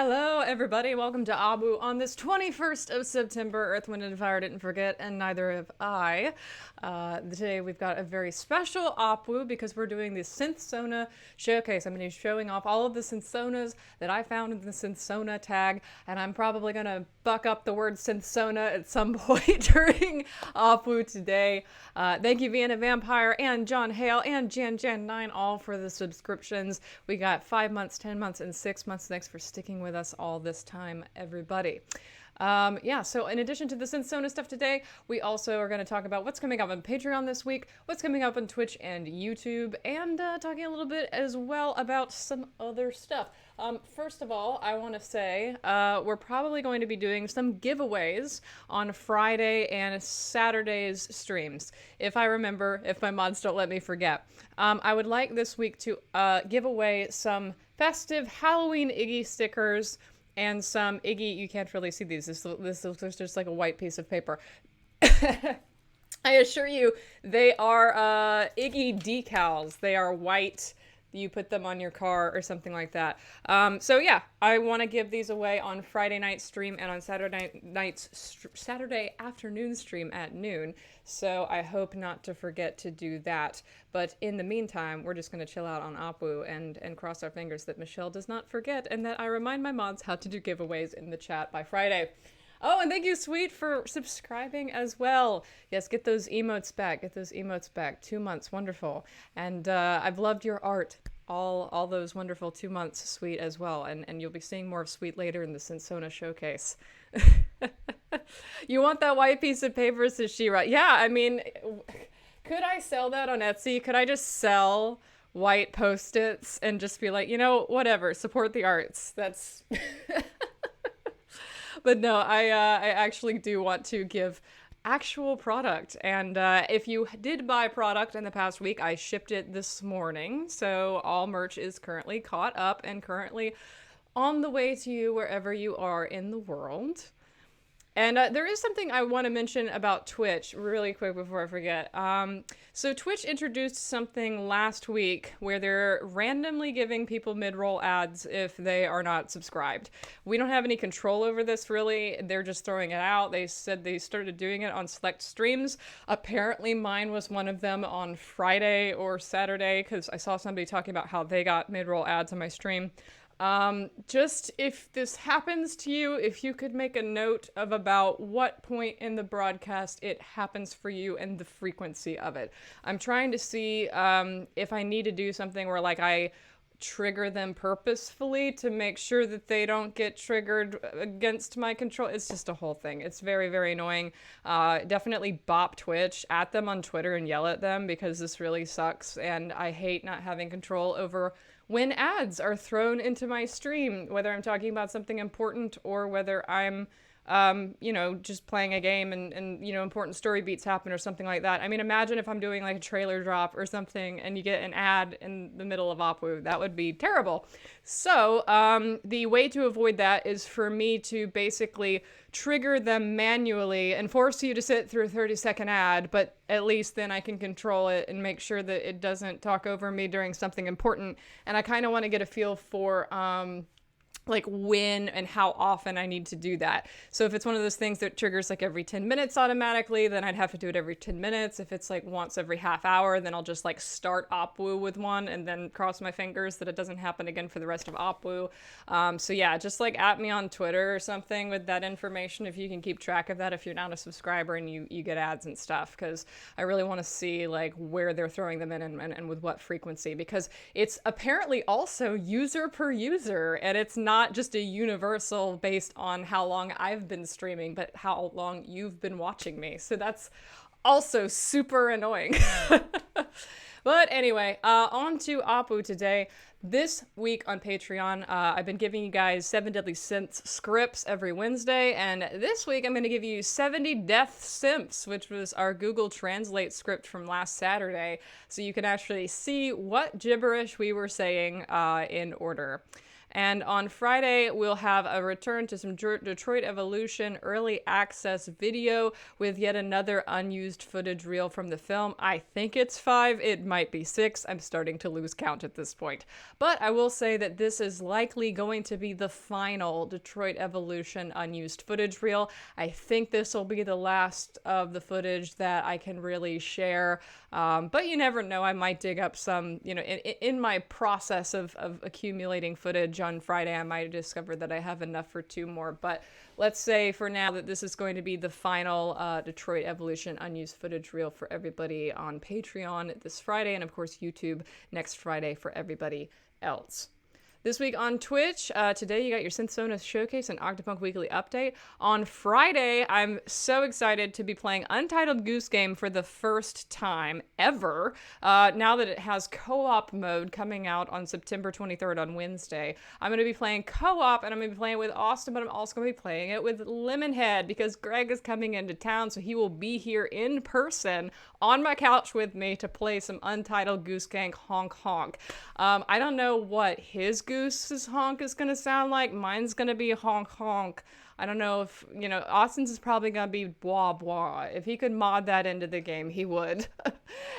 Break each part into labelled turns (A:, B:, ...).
A: Hello, everybody. Welcome to Abu on this 21st of September. Earth, Wind, and Fire didn't forget, and neither have I. Today we've got a very special Apu because we're doing the Synthsona showcase. I'm going to be showing off all of the Synthsonas that I found in the Synthsona tag, and I'm probably going to buck up the word Synthsona at some point during Apu today. Thank you, Vienna Vampire, and John Hale, and Jan9, all for the subscriptions. We got 5 months, 10 months, and 6 months. Thanks for sticking with us all this time, everybody. So in addition to the Synthsona stuff today, we also are going to talk about what's coming up on Patreon this week, what's coming up on Twitch and YouTube, and talking a little bit as well about some other stuff. First of all, I want to say we're probably going to be doing some giveaways on Friday and Saturday's streams, if I remember, if my mods don't let me forget. I would like this week to give away some festive Halloween Iggy stickers and some Iggy, you can't really see these, this looks just like a white piece of paper. I assure you, they are Iggy decals. They are white. You put them on your car or something like that. I want to give these away on Friday night stream and on Saturday afternoon stream at noon. So I hope not to forget to do that. But in the meantime, we're just going to chill out on Apu and cross our fingers that Michelle does not forget and that I remind my mods how to do giveaways in the chat by Friday. Oh, and thank you, Sweet, for subscribing as well. Yes, get those emotes back. Get those emotes back. 2 months. Wonderful. And I've loved your art. All those wonderful 2 months, Sweet, as well. And you'll be seeing more of Sweet later in the Synthsona showcase. You want that white piece of paper, says She-Ra. Yeah, I mean, could I sell that on Etsy? Could I just sell white Post-its and just be like, you know, whatever, support the arts. That's... But no, I actually do want to give actual product. And if you did buy product in the past week, I shipped it this morning. So all merch is currently caught up and currently on the way to you wherever you are in the world. And there is something I want to mention about Twitch really quick before I forget. So Twitch introduced something last week where they're randomly giving people mid-roll ads if they are not subscribed. We don't have any control over this, really. They're just throwing it out. They said they started doing it on select streams. Apparently mine was one of them on Friday or Saturday because I saw somebody talking about how they got mid-roll ads on my stream. Just if this happens to you, if you could make a note of about what point in the broadcast it happens for you and the frequency of it. I'm trying to see if I need to do something where like I trigger them purposefully to make sure that they don't get triggered against my control. It's just a whole thing. It's very, very annoying. Definitely bop Twitch at them on Twitter and yell at them because this really sucks and I hate not having control over when ads are thrown into my stream, whether I'm talking about something important or whether I'm, just playing a game and important story beats happen or something like that. I mean, imagine if I'm doing like a trailer drop or something and you get an ad in the middle of Apu. That would be terrible. So the way to avoid that is for me to basically trigger them manually and force you to sit through a 30-second ad, but at least then I can control it and make sure that it doesn't talk over me during something important. And I kind of want to get a feel for like when and how often I need to do that. So if it's one of those things that triggers like every 10 minutes automatically, then I'd have to do it every 10 minutes. If it's like once every half hour, then I'll just like start Apu with one and then cross my fingers that it doesn't happen again for the rest of Apu. So yeah, just like at me on Twitter or something with that information if you can keep track of that if you're not a subscriber and you get ads and stuff, because I really want to see like where they're throwing them in and with what frequency, because it's apparently also user per user and it's not just a universal based on how long I've been streaming, but how long you've been watching me. So that's also super annoying. But anyway, on to Apu today. This week on Patreon, I've been giving you guys 7 Deadly Synths scripts every Wednesday, and this week I'm going to give you 70 Death Simps, which was our Google Translate script from last Saturday, so you can actually see what gibberish we were saying in order. And on Friday, we'll have a return to some Detroit Evolution early access video with yet another unused footage reel from the film. I think it's 5, it might be 6. I'm starting to lose count at this point. But I will say that this is likely going to be the final Detroit Evolution unused footage reel. I think this will be the last of the footage that I can really share. But you never know, I might dig up some, in my process of accumulating footage on Friday, I might have discovered that I have enough for 2 more. But let's say for now that this is going to be the final Detroit Evolution unused footage reel for everybody on Patreon this Friday, and of course YouTube next Friday for everybody else. This week on Twitch, today you got your Synthsonas Showcase and Octopunk Weekly Update. On Friday, I'm so excited to be playing Untitled Goose Game for the first time ever, now that it has co-op mode coming out on September 23rd on Wednesday. I'm going to be playing co-op, and I'm going to be playing it with Austin, but I'm also going to be playing it with Lemonhead, because Greg is coming into town, so he will be here in person on my couch with me to play some Untitled Goose Game honk honk. I don't know what his goose's honk is gonna sound like. Mine's gonna be honk honk. I don't know if, Austin's is probably gonna be blah blah. If he could mod that into the game, he would.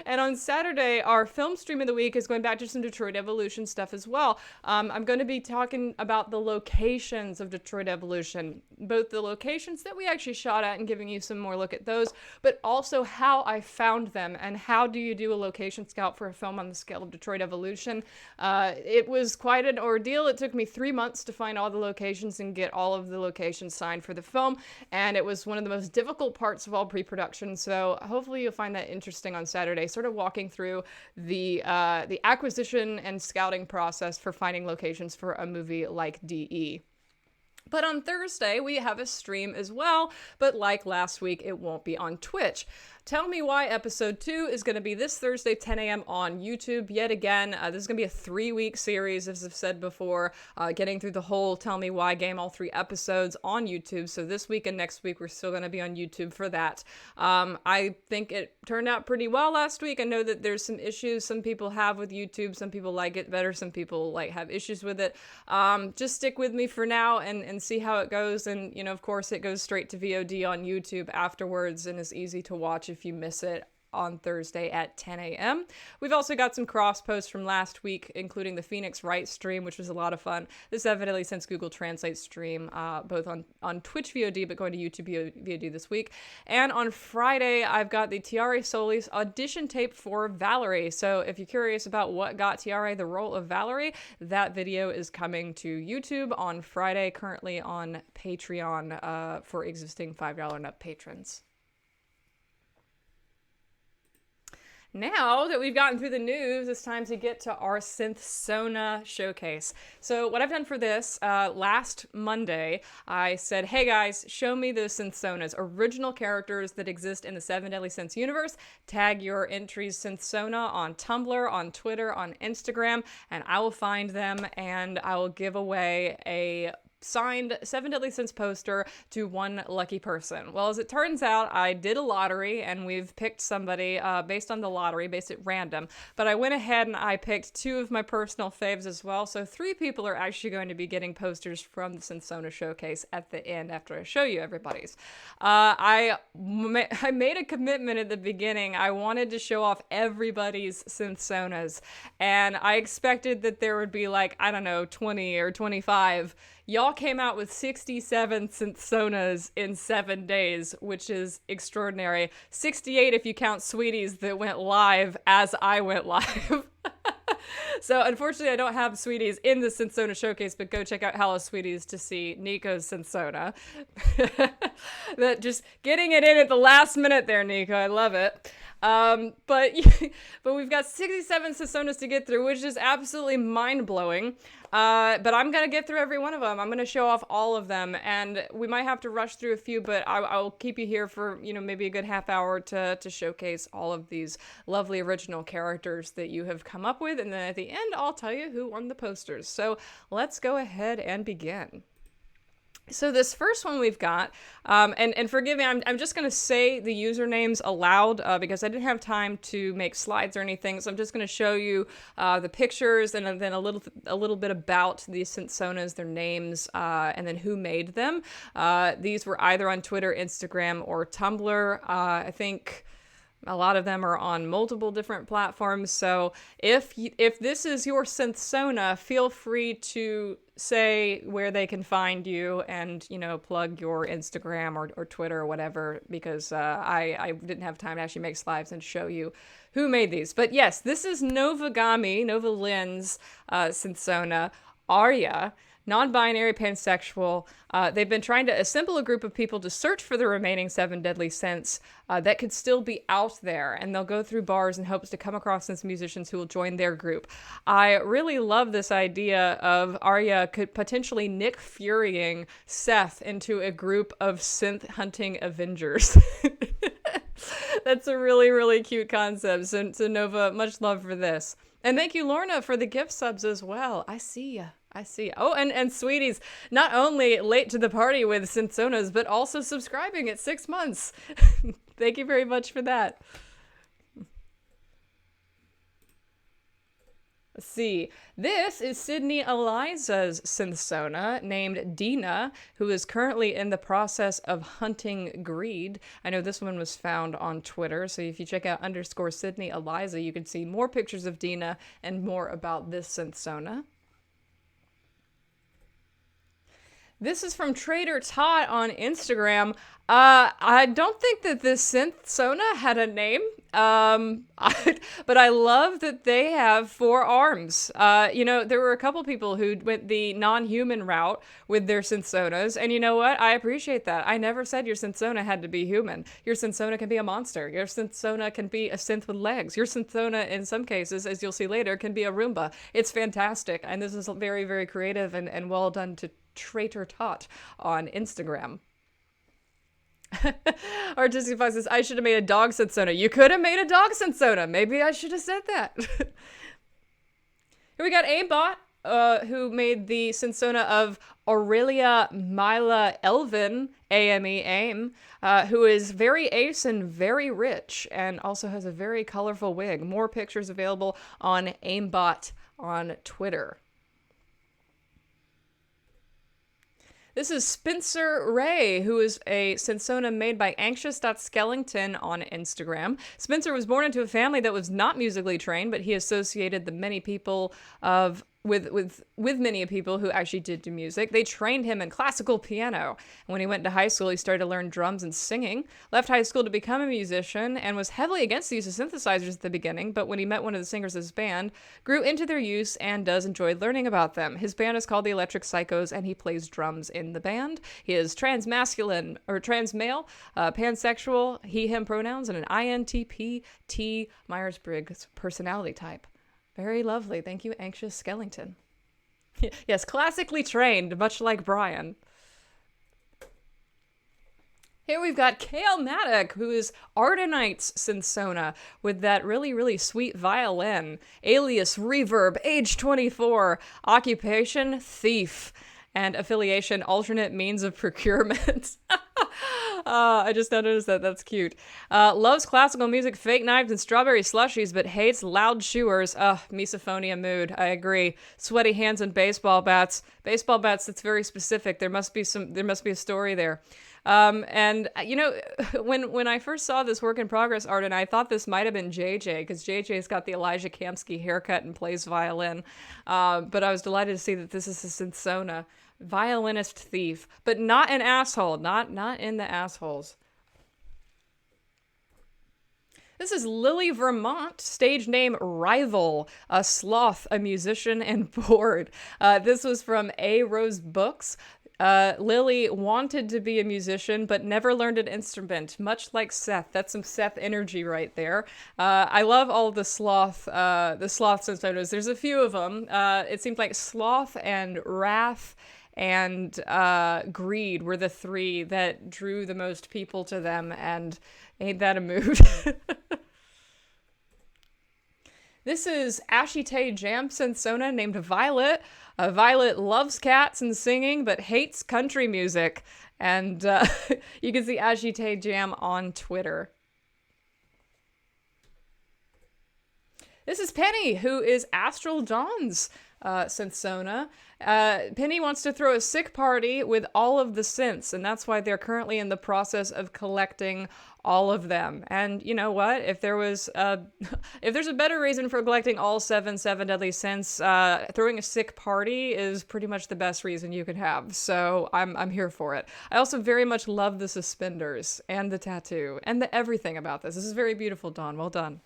A: And on Saturday, our film stream of the week is going back to some Detroit Evolution stuff as well. I'm going to be talking about the locations of Detroit Evolution, both the locations that we actually shot at and giving you some more look at those, but also how I found them and how do you do a location scout for a film on the scale of Detroit Evolution. It was quite an ordeal. It took me 3 months to find all the locations and get all of the locations signed for the film, and it was one of the most difficult parts of all pre-production, so hopefully you'll find that interesting on Saturday, sort of walking through the acquisition and scouting process for finding locations for a movie like DE. But on Thursday, we have a stream as well, but like last week, it won't be on Twitch. Tell Me Why Episode 2 is going to be this Thursday, 10 a.m. on YouTube. Yet again, this is going to be a 3-week series, as I've said before, getting through the whole Tell Me Why game, all 3 episodes on YouTube. So this week and next week, we're still going to be on YouTube for that. I think it turned out pretty well last week. I know that there's some issues some people have with YouTube. Some people like it better. Some people have issues with it. Just stick with me for now and see how it goes. And, of course, it goes straight to VOD on YouTube afterwards and is easy to watch if you miss it on Thursday at 10 a.m. We've also got some cross posts from last week, including the Phoenix Wright stream, which was a lot of fun. The Seven Deadly Synths Google Translate stream, both on Twitch VOD, but going to YouTube VOD this week. And on Friday, I've got the Tiare Solis audition tape for Valerie. So if you're curious about what got Tiare the role of Valerie, that video is coming to YouTube on Friday, currently on Patreon for existing $5 and up patrons. Now that we've gotten through the news, it's time to get to our Synthsona showcase. So what I've done for this, last Monday, I said, hey guys, show me those Synthsonas, original characters that exist in the Seven Deadly Synths universe. Tag your entries Synthsona on Tumblr, on Twitter, on Instagram, and I will find them and I will give away a signed Seven Deadly Synths poster to one lucky person. Well, as it turns out, I did a lottery and we've picked somebody based on the lottery, based at random, but I went ahead and I picked 2 of my personal faves as well, so 3 people are actually going to be getting posters from the Synthsona showcase at the end after I show you everybody's. I made a commitment at the beginning. I wanted to show off everybody's Synthsonas, and I expected that there would be 20 or 25. Y'all came out with 67 Synthsonas in 7 days, which is extraordinary. 68 if you count Sweeties that went live as I went live. So unfortunately, I don't have Sweeties in the Synthsona showcase, but go check out Hello Sweeties to see Nico's Synthsona. That just getting it in at the last minute there, Nico. I love it. But we've got 67 Synthsonas to get through, which is absolutely mind-blowing. But I'm going to get through every one of them. I'm going to show off all of them, and we might have to rush through a few, but I'll keep you here for, maybe a good half hour to showcase all of these lovely original characters that you have come up with, and then at the end, I'll tell you who won the posters. So let's go ahead and begin. So this first one we've got, and forgive me, I'm just going to say the usernames aloud because I didn't have time to make slides or anything. So I'm just going to show you the pictures and then a little bit about the Synthsonas, their names, and then who made them. These were either on Twitter, Instagram, or Tumblr. I think a lot of them are on multiple different platforms. So if this is your Synthsona, feel free to say where they can find you and, plug your Instagram or Twitter or whatever, because I didn't have time to actually make slides and show you who made these. But yes, this is Nova Lynn's Synthsona, Arya. Non-binary, pansexual. They've been trying to assemble a group of people to search for the remaining Seven Deadly Synths that could still be out there, and they'll go through bars in hopes to come across synth musicians who will join their group. I really love this idea of Arya could potentially Nick Furying Seth into a group of synth hunting Avengers. That's a really, really cute concept. So Nova, much love for this. And thank you, Lorna, for the gift subs as well. I see ya. Oh, and Sweeties, not only late to the party with Synthsonas, but also subscribing at 6 months. Thank you very much for that. Let's see. This is Sydney Eliza's Synthsona named Dina, who is currently in the process of hunting greed. I know this one was found on Twitter, so if you check out _Sydney Eliza, you can see more pictures of Dina and more about this Synthsona. This is from Trader Todd on Instagram. I don't think that this Synthsona had a name, but I love that they have 4 arms. There were a couple people who went the non-human route with their Synthsonas, and you know what? I appreciate that. I never said your Synthsona had to be human. Your Synthsona can be a monster. Your Synthsona can be a synth with legs. Your Synthsona, in some cases, as you'll see later, can be a Roomba. It's fantastic, and this is very, very creative and well done to Trader Tot on Instagram. Artistic Fox says, I should have made a dog Synthsona. You could have made a dog Synthsona. Maybe I should have said that. Here we got Aimbot, who made the Synthsona of Aurelia Mila Elvin, AIM, who is very ace and very rich, and also has a very colorful wig. More pictures available on Aimbot on Twitter. This is Spencer Ray, who is a Synthsona made by Anxious.Skellington on Instagram. Spencer was born into a family that was not musically trained, but he associated the many people with many people who actually did do music. They trained him in classical piano. And when he went to high school, he started to learn drums and singing. Left high school to become a musician and was heavily against the use of synthesizers at the beginning, but when he met one of the singers of his band, grew into their use and does enjoy learning about them. His band is called the Electric Psychos, and he plays drums in the band. He is transmasculine or transmale, pansexual, he, him pronouns, and an INTP T Myers-Briggs personality type. Very lovely. Thank you, Anxious Skellington. Yes, classically trained, much like Brian. Here we've got Kale Maddock, who is Ardenite's Synthsona with that really, really sweet violin. Alias Reverb, age 24, occupation thief, and affiliation alternate means of procurement. I just noticed that. That's cute. Loves classical music, fake knives, and strawberry slushies, but hates loud chewers. Misophonia mood. I agree. Sweaty hands and baseball bats. Baseball bats, that's very specific. There must be a story there. And when I first saw this work in progress art, and I thought this might have been JJ, because JJ's got the Elijah Kamsky haircut and plays violin. But I was delighted to see that this is a Synthsona. Violinist thief, but not an asshole. Not in the assholes. This is Lily Vermont, stage name Rival, a sloth, a musician, and bored. This was from A Rose Books. Lily wanted to be a musician, but never learned an instrument, much like Seth. That's some Seth energy right there. I love all the sloth Synthsonas. There's a few of them. It seems like Sloth and Wrath and Greed were the 3 that drew the most people to them, and ain't that a mood? This is Ashite Jam Synthsona named Violet. Violet loves cats and singing, but hates country music. And you can see Ashite Jam on Twitter. This is Penny, who is Astral Dawn's Synthsona. Penny wants to throw a sick party with all of the synths, and that's why they're currently in the process of collecting all of them. And you know what? If there was if there's a better reason for collecting all seven Deadly Synths, throwing a sick party is pretty much the best reason you could have. So I'm here for it. I also very much love the suspenders and the tattoo and the everything about this. This is very beautiful, Dawn. Well done.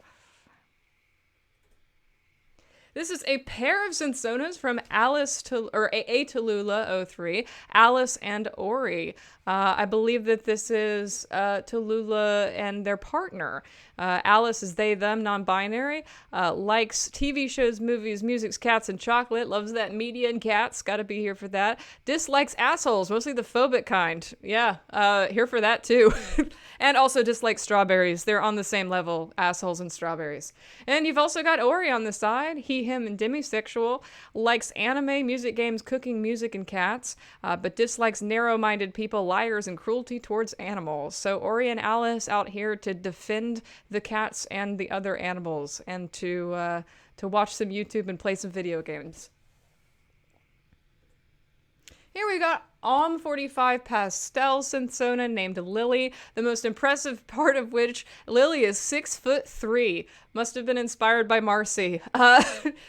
A: This is a pair of Synthsonas from Alice to or A Tallulah 03, Alice and Ori. I believe that this is Tallulah and their partner. Alice is they, them, non-binary, likes TV shows, movies, music, cats, and chocolate, loves that media and cats, gotta be here for that. Dislikes assholes, mostly the phobic kind. Yeah, here for that too. And also dislikes strawberries. They're on the same level, assholes and strawberries. And you've also got Ori on the side, he, him, and demisexual, likes anime, music, games, cooking, music, and cats, but dislikes narrow-minded people, liars, and cruelty towards animals. So Ori and Alice out here to defend the cats and the other animals, and to watch some YouTube and play some video games. Here we got OM45 Pastel Synthsona named Lily, the most impressive part of which Lily is 6'3". Must have been inspired by Marcy.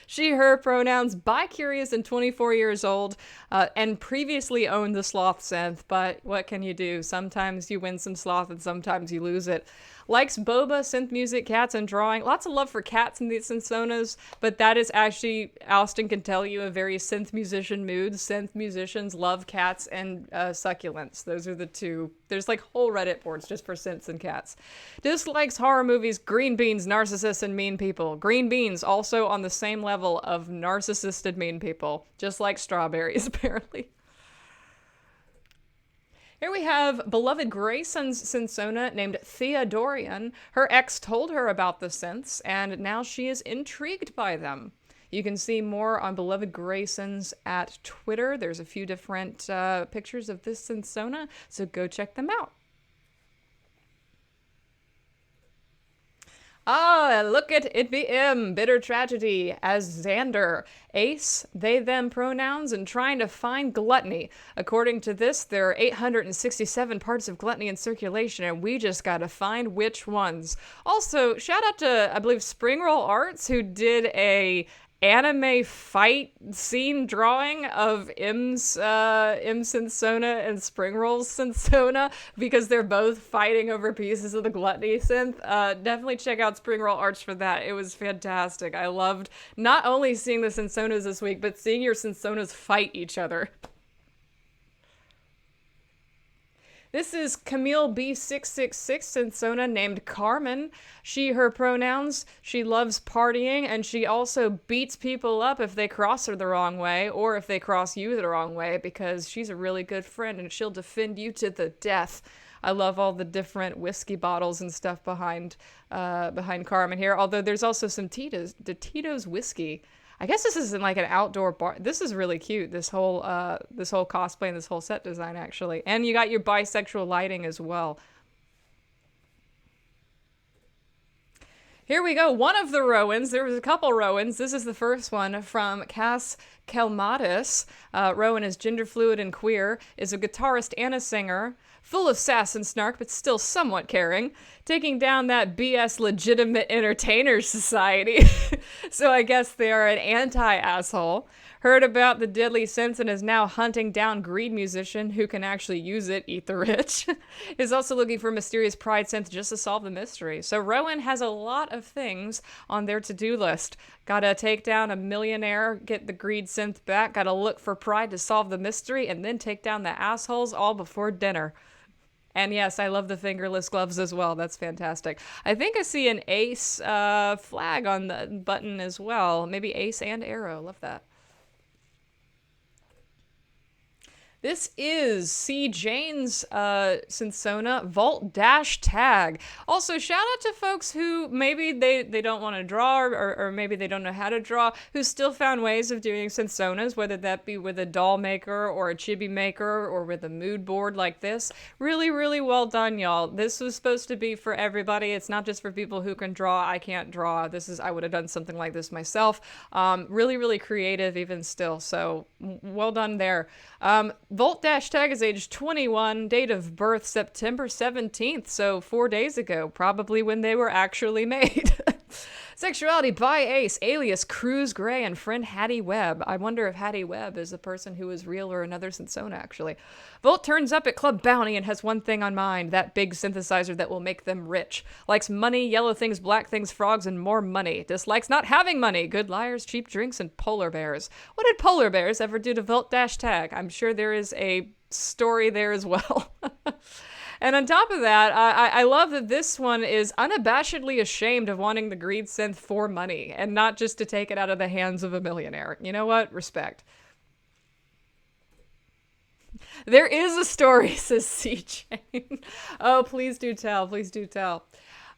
A: She, her pronouns, bi-curious and 24 years old, and previously owned the sloth synth, but what can you do? Sometimes you win some sloth and sometimes you lose it. Likes boba, synth music, cats, and drawing. Lots of love for cats in these Synthsonas, but that is actually, Austin can tell you, a very synth musician mood. Synth musicians love cats and succulents. Those are the two. There's like whole Reddit boards just for synths and cats. Dislikes horror movies, green beans, narcissists, and mean people. Green beans also on the same level of narcissistic mean people, just like strawberries, apparently. Here we have beloved Grayson's Synthsona named Theodorian. Her ex told her about the synths, and now she is intrigued by them. You can see more on beloved Grayson's at Twitter. There's a few different pictures of this Synthsona, so go check them out. Ah, look at it be him, bitter tragedy, as Xander. Ace, they, them pronouns, and trying to find gluttony. According to this, there are 867 parts of gluttony in circulation, and we just gotta find which ones. Also, shout out to, I believe, Springroll Arts, who did a anime fight scene drawing of Im's Synthsona and Springroll's Synthsona, because they're both fighting over pieces of the gluttony synth. Definitely check out Springroll Arts for that. It was fantastic. I loved not only seeing the Synthsonas this week, but seeing your Synthsonas fight each other. This is Camille B666 Synthsona named Carmen. She, her pronouns. She loves partying, and she also beats people up if they cross her the wrong way, or if they cross you the wrong way, because she's a really good friend and she'll defend you to the death. I love all the different whiskey bottles and stuff behind Carmen here, although there's also some Tito's whiskey. I guess this is in like an outdoor bar. This is really cute, this whole cosplay and this whole set design, actually. And you got your bisexual lighting as well. Here we go. One of the Rowans. There was a couple Rowans. This is the first one from Cass Kelmatis. Rowan is gender fluid and queer, is a guitarist and a singer, full of sass and snark, but still somewhat caring, taking down that BS legitimate entertainers society. So I guess they are an anti-asshole. Heard about the deadly synths and is now hunting down greed musician who can actually use it, eat the rich. Is also looking for mysterious pride synth just to solve the mystery. So Rowan has a lot of things on their to-do list. Gotta take down a millionaire, get the greed synth back, gotta look for pride to solve the mystery, and then take down the assholes all before dinner. And yes, I love the fingerless gloves as well. That's fantastic. I think I see an ace flag on the button as well. Maybe ace and arrow. Love that. This is C. Jane's Synthsona Vault Dash Tag. Also, shout out to folks who maybe they don't want to draw or maybe they don't know how to draw, who still found ways of doing Synthsonas, whether that be with a doll maker or a chibi maker or with a mood board like this. Really, really well done, y'all. This was supposed to be for everybody. It's not just for people who can draw. I can't draw. I would have done something like this myself. Really, really creative even still. So well done there. Volt Dash Tag is age 21, date of birth September 17th, so 4 days ago, probably when they were actually made. Sexuality by Ace, alias Cruz Gray, and friend Hattie Webb. I wonder if Hattie Webb is the person who is real or another Synthsona, actually. Volt turns up at Club Bounty and has one thing on mind, that big synthesizer that will make them rich. Likes money, yellow things, black things, frogs, and more money. Dislikes not having money, good liars, cheap drinks, and polar bears. What did polar bears ever do to Volt Dash Tag? I'm sure there is a story there as well. And on top of that, I love that this one is unabashedly ashamed of wanting the greed synth for money and not just to take it out of the hands of a millionaire. You know what? Respect. There is a story, says CJ. Oh, please do tell. Please do tell.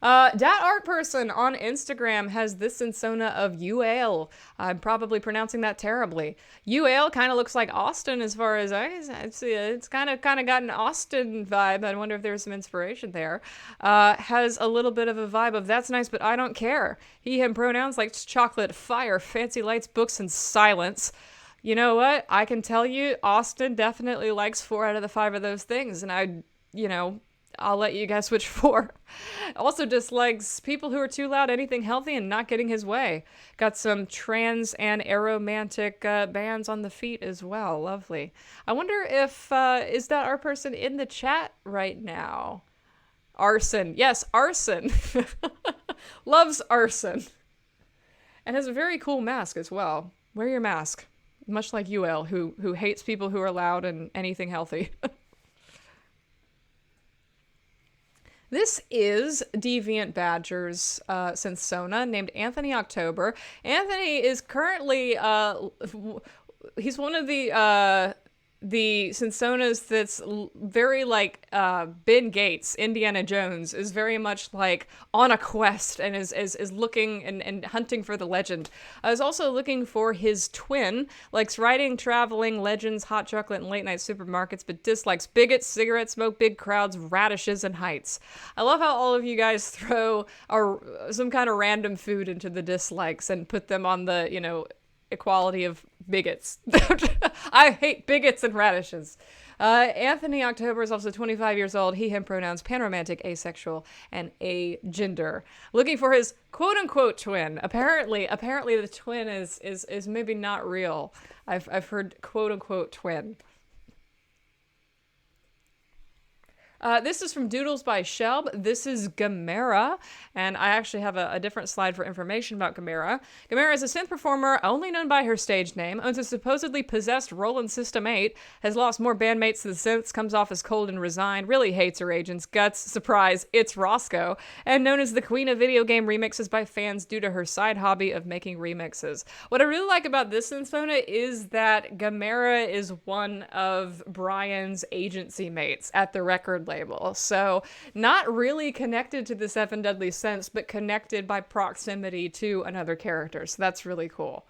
A: Dat Art Person on Instagram has this Synthsona of UL. I'm probably pronouncing that terribly. UL kind of looks like Austin as far as I see. It's kind of got an Austin vibe. I wonder if there's some inspiration there. Has a little bit of a vibe of that's nice, but I don't care. He, him pronouns like chocolate, fire, fancy lights, books, and silence. You know what? I can tell you, Austin definitely likes 4 out of the 5 of those things, and I'll let you guys switch 4. Also dislikes people who are too loud, anything healthy, and not getting his way. Got some trans and aromantic bands on the feet as well. Lovely. I wonder if, is that our person in the chat right now? Arson. Yes, Arson. Loves arson. And has a very cool mask as well. Wear your mask. Much like UL, who hates people who are loud and anything healthy. This is Deviant Badger's Synthsona named Anthony October. Anthony is currently, he's one of the Synthsonas that's very like Ben Gates, Indiana Jones, is very much like on a quest and is looking and hunting for the legend. Is also looking for his twin, likes writing, traveling, legends, hot chocolate, and late night supermarkets, but dislikes bigots, cigarette smoke, big crowds, radishes, and heights. I love how all of you guys throw some kind of random food into the dislikes and put them on the, equality of bigots. I hate bigots and radishes. Anthony October is also 25 years old. He, him pronouns, panromantic, asexual, and agender. Looking for his quote-unquote twin. Apparently the twin is maybe not real. I've heard quote-unquote twin. This is from Doodles by Shelb. This is Gamera, and I actually have a different slide for information about Gamera. Gamera is a synth performer only known by her stage name, owns a supposedly possessed Roland System 8, has lost more bandmates to the synths, comes off as cold and resigned, really hates her agents, guts, surprise, it's Roscoe, and known as the queen of video game remixes by fans due to her side hobby of making remixes. What I really like about this Synthsona is that Gamera is one of Brian's agency mates at the record label. So not really connected to the Seven Deadly Synths, but connected by proximity to another character. So that's really cool.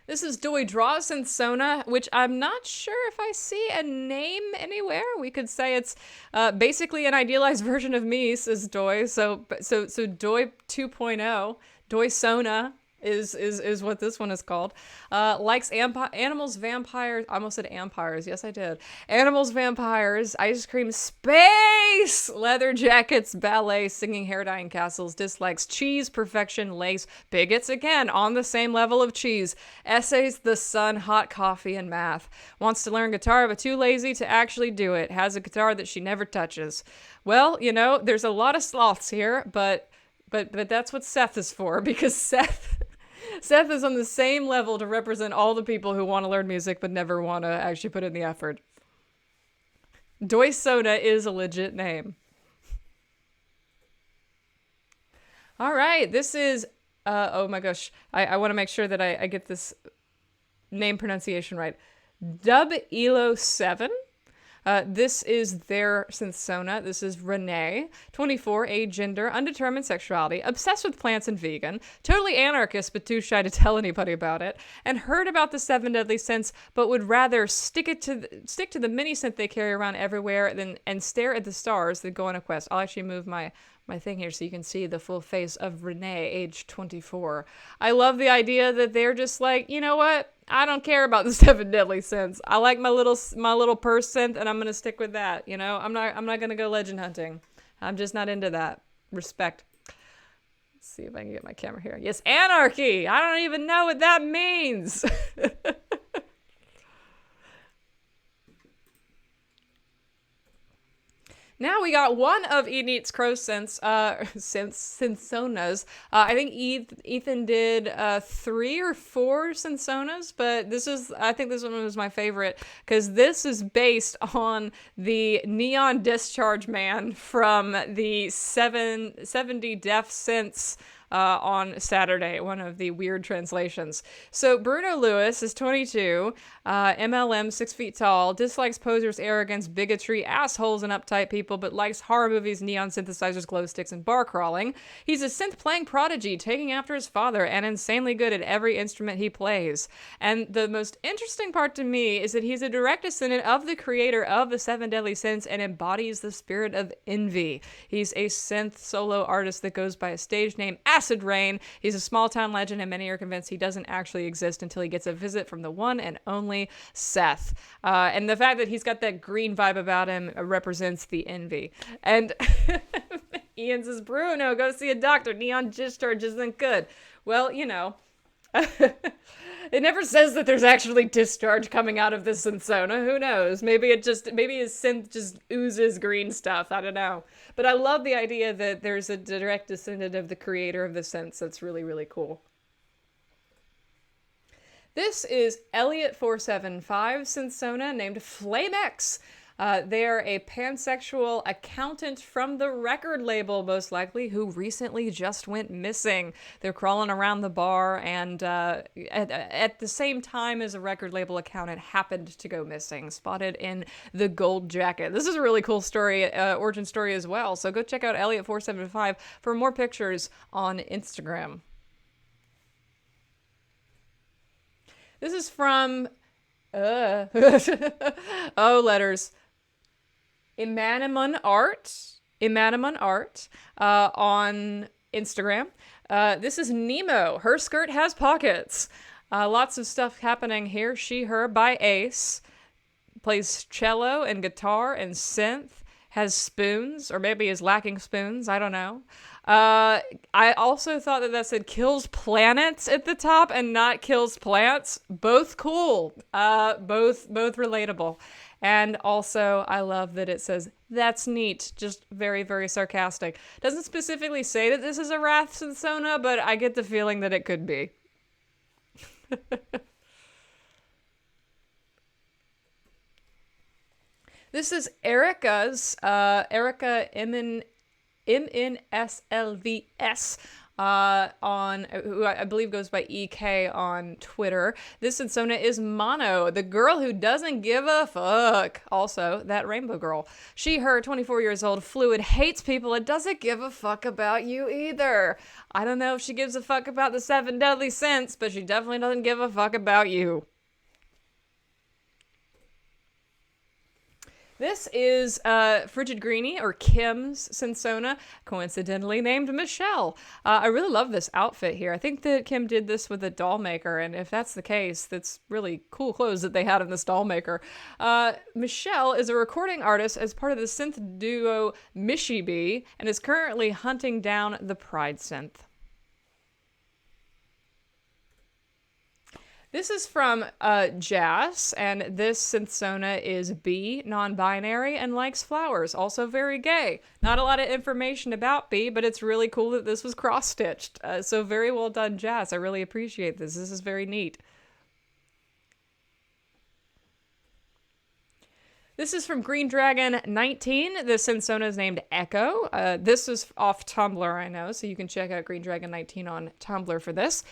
A: This is Doi Draw Synthsona, which I'm not sure if I see a name anywhere. We could say it's basically an idealized version of me, says Doi. So Doi 2.0, Doi Sona is what this one is called. Likes animals, vampires. I almost said ampires. Yes, I did. Animals, vampires, ice cream, space, leather jackets, ballet, singing, hair dyeing, castles. Dislikes cheese, perfection, lace, bigots again on the same level of cheese. Essays, the sun, hot coffee, and math. Wants to learn guitar but too lazy to actually do it. Has a guitar that she never touches. Well, there's a lot of sloths here, but that's what Seth is for, because Seth is on the same level to represent all the people who want to learn music but never want to actually put in the effort. Doi Soda is a legit name. All right, this is, oh my gosh, I want to make sure that I get this name pronunciation right. Dub Elo 7. This is their Synthsona. This is Renee, 24, age, gender, undetermined sexuality, obsessed with plants and vegan, totally anarchist but too shy to tell anybody about it, and heard about the Seven Deadly Synths but would rather stick to the mini synth they carry around everywhere and stare at the stars than go on a quest. I'll actually move my thing here so you can see the full face of Renee, age 24. I love the idea that they're just like, you know what? I don't care about the Seven Deadly Synths. I like my little purse synth, and I'm gonna stick with that. You know, I'm not gonna go legend hunting. I'm just not into that. Respect. Let's see if I can get my camera here. Yes, anarchy. I don't even know what that means. Now we got one of Enid's Crow Synthsonas. I think Ethan did 3 or 4 Synthsonas, but I think this one was my favorite because this is based on the Neon Discharge Man from the 70 Deaf Synths on Saturday, one of the weird translations. So Bruno Lewis is 22, MLM, 6 feet tall, dislikes posers, arrogance, bigotry, assholes, and uptight people, but likes horror movies, neon synthesizers, glow sticks, and bar crawling. He's a synth-playing prodigy, taking after his father, and insanely good at every instrument he plays. And the most interesting part to me is that he's a direct descendant of the creator of the Seven Deadly Synths and embodies the spirit of envy. He's a synth solo artist that goes by a stage name Acid Rain. He's a small town legend, and many are convinced he doesn't actually exist until he gets a visit from the one and only Seth. And the fact that he's got that green vibe about him represents the envy. And Ian says, Bruno, go see a doctor. Neon discharge isn't good. Well, you know. It never says that there's actually discharge coming out of this Synthsona. Who knows? Maybe his synth just oozes green stuff. I don't know. But I love the idea that there's a direct descendant of the creator of the synths. That's really, really cool. This is Elliot475 Synthsona named FlameX. They're a pansexual accountant from the record label, most likely, who recently just went missing. They're crawling around the bar, and at the same time as a record label accountant happened to go missing, spotted in the gold jacket. This is a really cool story, origin story as well, so go check out Elliot475 for more pictures on Instagram. This is from... letters. Imanimun Art on Instagram. This is Nemo. Her skirt has pockets. Lots of stuff happening here. She, her by Ace. Plays cello and guitar and synth. Has spoons, or maybe is lacking spoons. I don't know. I also thought that said kills planets at the top and not kills plants. Both cool. Both relatable. And also, I love that it says, that's neat. Just very, very sarcastic. Doesn't specifically say that this is a Wrath Synthsona, but I get the feeling that it could be. This is Erica's, Erica MNSLVS, who I believe goes by EK on Twitter. This Synthsona is Mono, the girl who doesn't give a fuck. Also, that rainbow girl. She, her, 24 years old, fluid, hates people, and doesn't give a fuck about you either. I don't know if she gives a fuck about the Seven Deadly Synths, but she definitely doesn't give a fuck about you. This is Frigid Greenie, or Kim's Synthsona, coincidentally named Michelle. I really love this outfit here. I think that Kim did this with a doll maker, and if that's the case, that's really cool clothes that they had in this doll maker. Michelle is a recording artist as part of the synth duo Mishibi, and is currently hunting down the Pride synth. This is from Jas, and this Synthsona is B, non-binary, and likes flowers. Also very gay. Not a lot of information about B, but it's really cool that this was cross-stitched. So very well done, Jas. I really appreciate this. This is very neat. This is from Green Dragon 19. The Synthsona is named Echo. This is off Tumblr, I know, so you can check out Green Dragon 19 on Tumblr for this.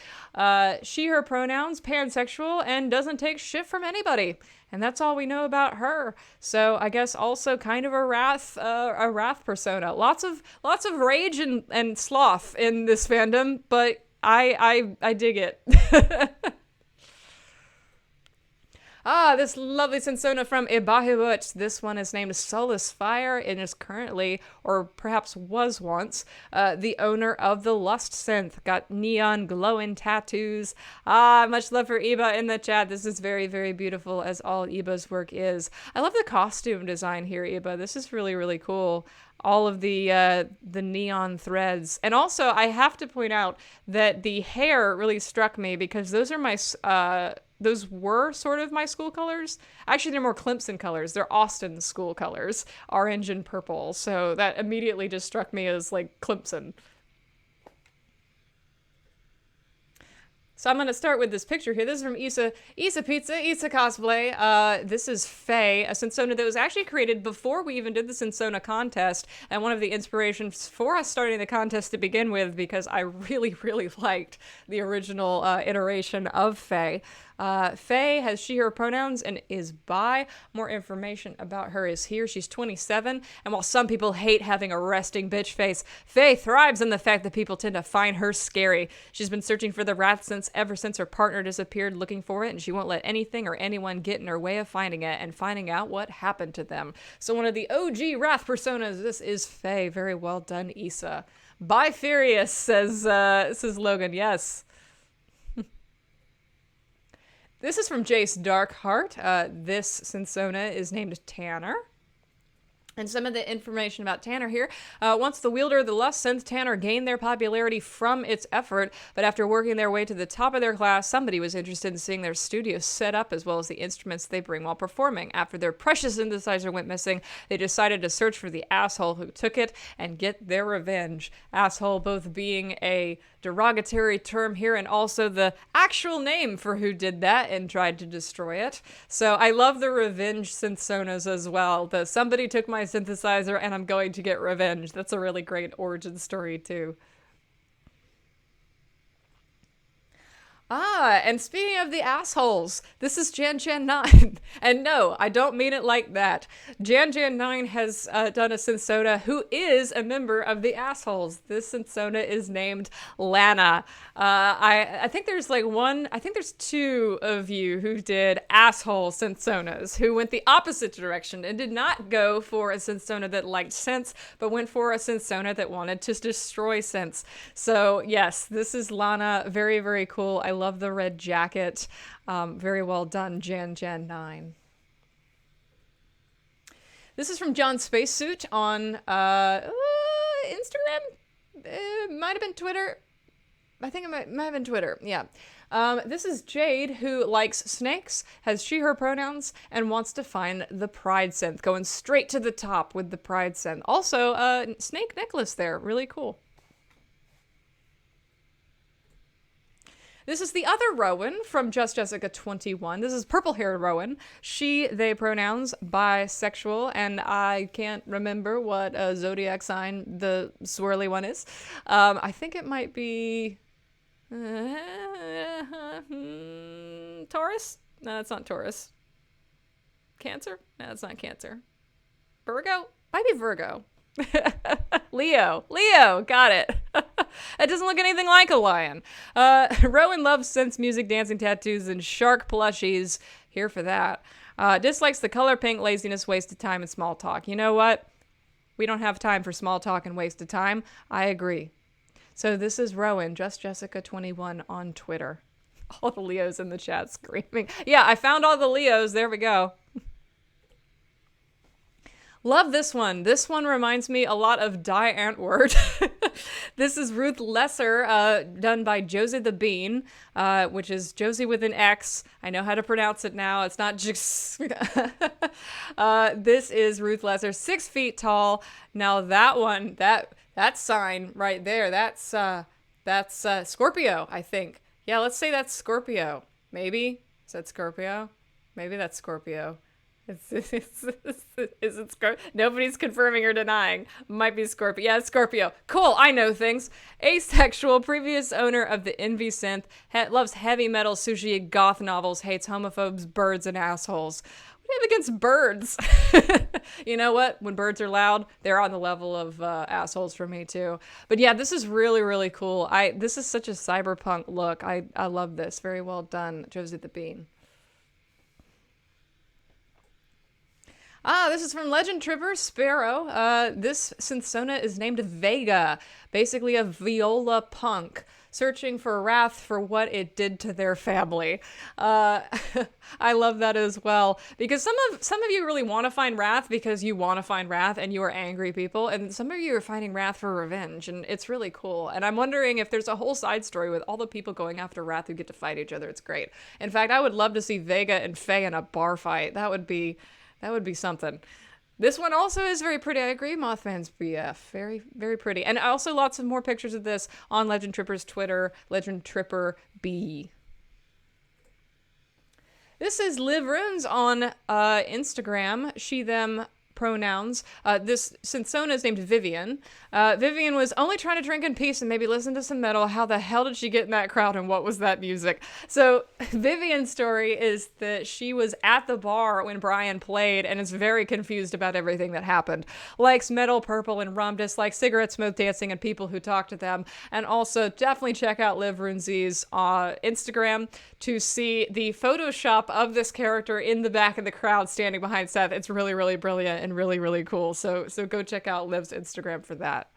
A: She, her pronouns, pansexual, and doesn't take shit from anybody. And that's all we know about her. So I guess also kind of a wrath persona. Lots of rage and sloth in this fandom, but I dig it. This lovely Synthsona from Ibahibut. This one is named Solace Fire and is currently, or perhaps was once, the owner of the Lust Synth. Got neon glowing tattoos. Much love for Iba in the chat. This is very, very beautiful, as all Iba's work is. I love the costume design here, Iba. This is really, really cool. All of the neon threads. And also, I have to point out that the hair really struck me because those are my... those were sort of my school colors. Actually, they're more Clemson colors. They're Austin school colors, orange and purple. So that immediately just struck me as like Clemson. So I'm going to start with this picture here. This is from Isa Pizza, Isa Cosplay. This is Faye, a Synthsona that was actually created before we even did the Synthsona contest, and one of the inspirations for us starting the contest to begin with, because I really, really liked the original iteration of Faye. Faye has she, her pronouns and is bi. More information about her is here. She's 27, and while some people hate having a resting bitch face, Faye thrives on the fact that people tend to find her scary. She's been searching for the wrath ever since her partner disappeared, looking for it, and she won't let anything or anyone get in her way of finding it and finding out what happened to them. So one of the OG wrath personas, this is Faye. Very well done, Issa. Bi Furious, says Logan. Yes. This is from Jace Darkheart. This Synthsona is named Tanner. And some of the information about Tanner here. Once the wielder of the Lust Synth, Tanner gained their popularity from its effort, but after working their way to the top of their class, somebody was interested in seeing their studio set up as well as the instruments they bring while performing. After their precious synthesizer went missing, they decided to search for the asshole who took it and get their revenge. Asshole both being a derogatory term here and also the actual name for who did that and tried to destroy it. So I love the revenge Synthsonas as well. The somebody took my synthesizer and I'm going to get revenge. That's a really great origin story too. And speaking of the assholes, this is Jan9. And no, I don't mean it like that. Jan9 has done a Synthsona who is a member of the assholes. This Synthsona is named Lana. I think there's there's two of you who did asshole Synthsonas who went the opposite direction and did not go for a Synthsona that liked synths, but went for a Synthsona that wanted to destroy synths. So yes, this is Lana. Very, very cool. I love the red jacket. Very well done, Jan9. This is from John Spacesuit on Instagram. It might have been Twitter. I think it might have been Twitter. Yeah. This is Jade, who likes snakes, has she, her pronouns, and wants to find the Pride Synth. Going straight to the top with the Pride Synth. Also, snake necklace there. Really cool. This is the other Rowan from Just Jessica 21. This is purple-haired Rowan. She, they pronouns, bisexual, and I can't remember what zodiac sign the swirly one is. I think it might be Taurus? No, it's not Taurus. Cancer? No, it's not Cancer. Virgo? Might be Virgo. Leo, got it. It doesn't look anything like a lion. Rowan loves synths, music, dancing, tattoos, and shark plushies. Here for that. Dislikes the color pink, laziness, wasted time, and small talk. You know what? We don't have time for small talk and wasted time. I agree. So this is Rowan, Just Jessica 21 on Twitter. All the Leos in the chat screaming. Yeah, I found all the Leos. There we go. Love this one. This one reminds me a lot of Die Antwoord. This is Ruth Lesser, done by Josie the Bean, which is Josie with an X. I know how to pronounce it now. It's not just... This is Ruth Lesser, 6 feet tall. Now that one, that sign right there, that's Scorpio, I think. Yeah, let's say that's Scorpio. Maybe? Is that Scorpio? Maybe that's Scorpio. Is it Scorpio? Nobody's confirming or denying. Might be Scorpio. Yeah, it's Scorpio. Cool, I know things. Asexual, previous owner of the Envy Synth, loves heavy metal, sushi, and goth novels, hates homophobes, birds, and assholes. What do you have against birds? You know what? When birds are loud, they're on the level of assholes for me too. But yeah, this is really, really cool. This is such a cyberpunk look. I love this. Very well done, Josie the Bean. This is from Legend Tripper Sparrow. This Synthsona is named Vega, basically a viola punk, searching for wrath for what it did to their family. I love that as well, because some of you really want to find wrath because you want to find wrath and you are angry people, and some of you are finding wrath for revenge, and it's really cool. And I'm wondering if there's a whole side story with all the people going after wrath who get to fight each other. It's great. In fact, I would love to see Vega and Faye in a bar fight. That would be something. This one also is very pretty. I agree, Mothman's BF. Very, very pretty. And also lots of more pictures of this on Legend Tripper's Twitter, Legend Tripper B. This is Liv Runes on Instagram. She, them pronouns. This Synthsona is named Vivian. Vivian was only trying to drink in peace and maybe listen to some metal. How the hell did she get in that crowd and what was that music? So Vivian's story is that she was at the bar when Brian played and is very confused about everything that happened. Likes metal, purple, and rum, dislikes cigarette smoke, dancing, and people who talk to them. And also definitely check out Liv Runesi's Instagram to see the Photoshop of this character in the back of the crowd standing behind Seth. It's really, really brilliant and really, really cool. So go check out Liv's Instagram for that.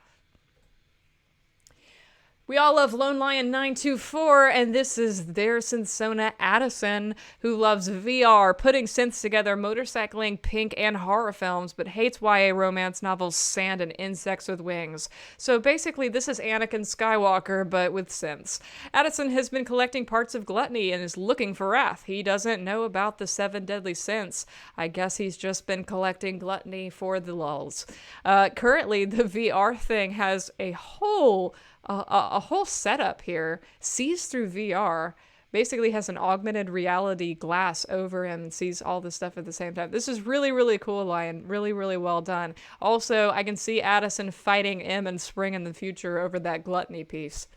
A: We all love Lone Lion 924, and this is their Synthsona Addison, who loves VR, putting synths together, motorcycling, pink, and horror films, but hates YA romance novels, sand, and insects with wings. So basically, this is Anakin Skywalker, but with synths. Addison has been collecting parts of Gluttony and is looking for wrath. He doesn't know about the Seven Deadly Synths. I guess he's just been collecting Gluttony for the lulz. Currently, the VR thing has a whole setup here, sees through VR, basically has an augmented reality glass over him and sees all this stuff at the same time. This is really, really cool, Lion. Really, really well done. Also, I can see Addison fighting M and Spring in the future over that Gluttony piece.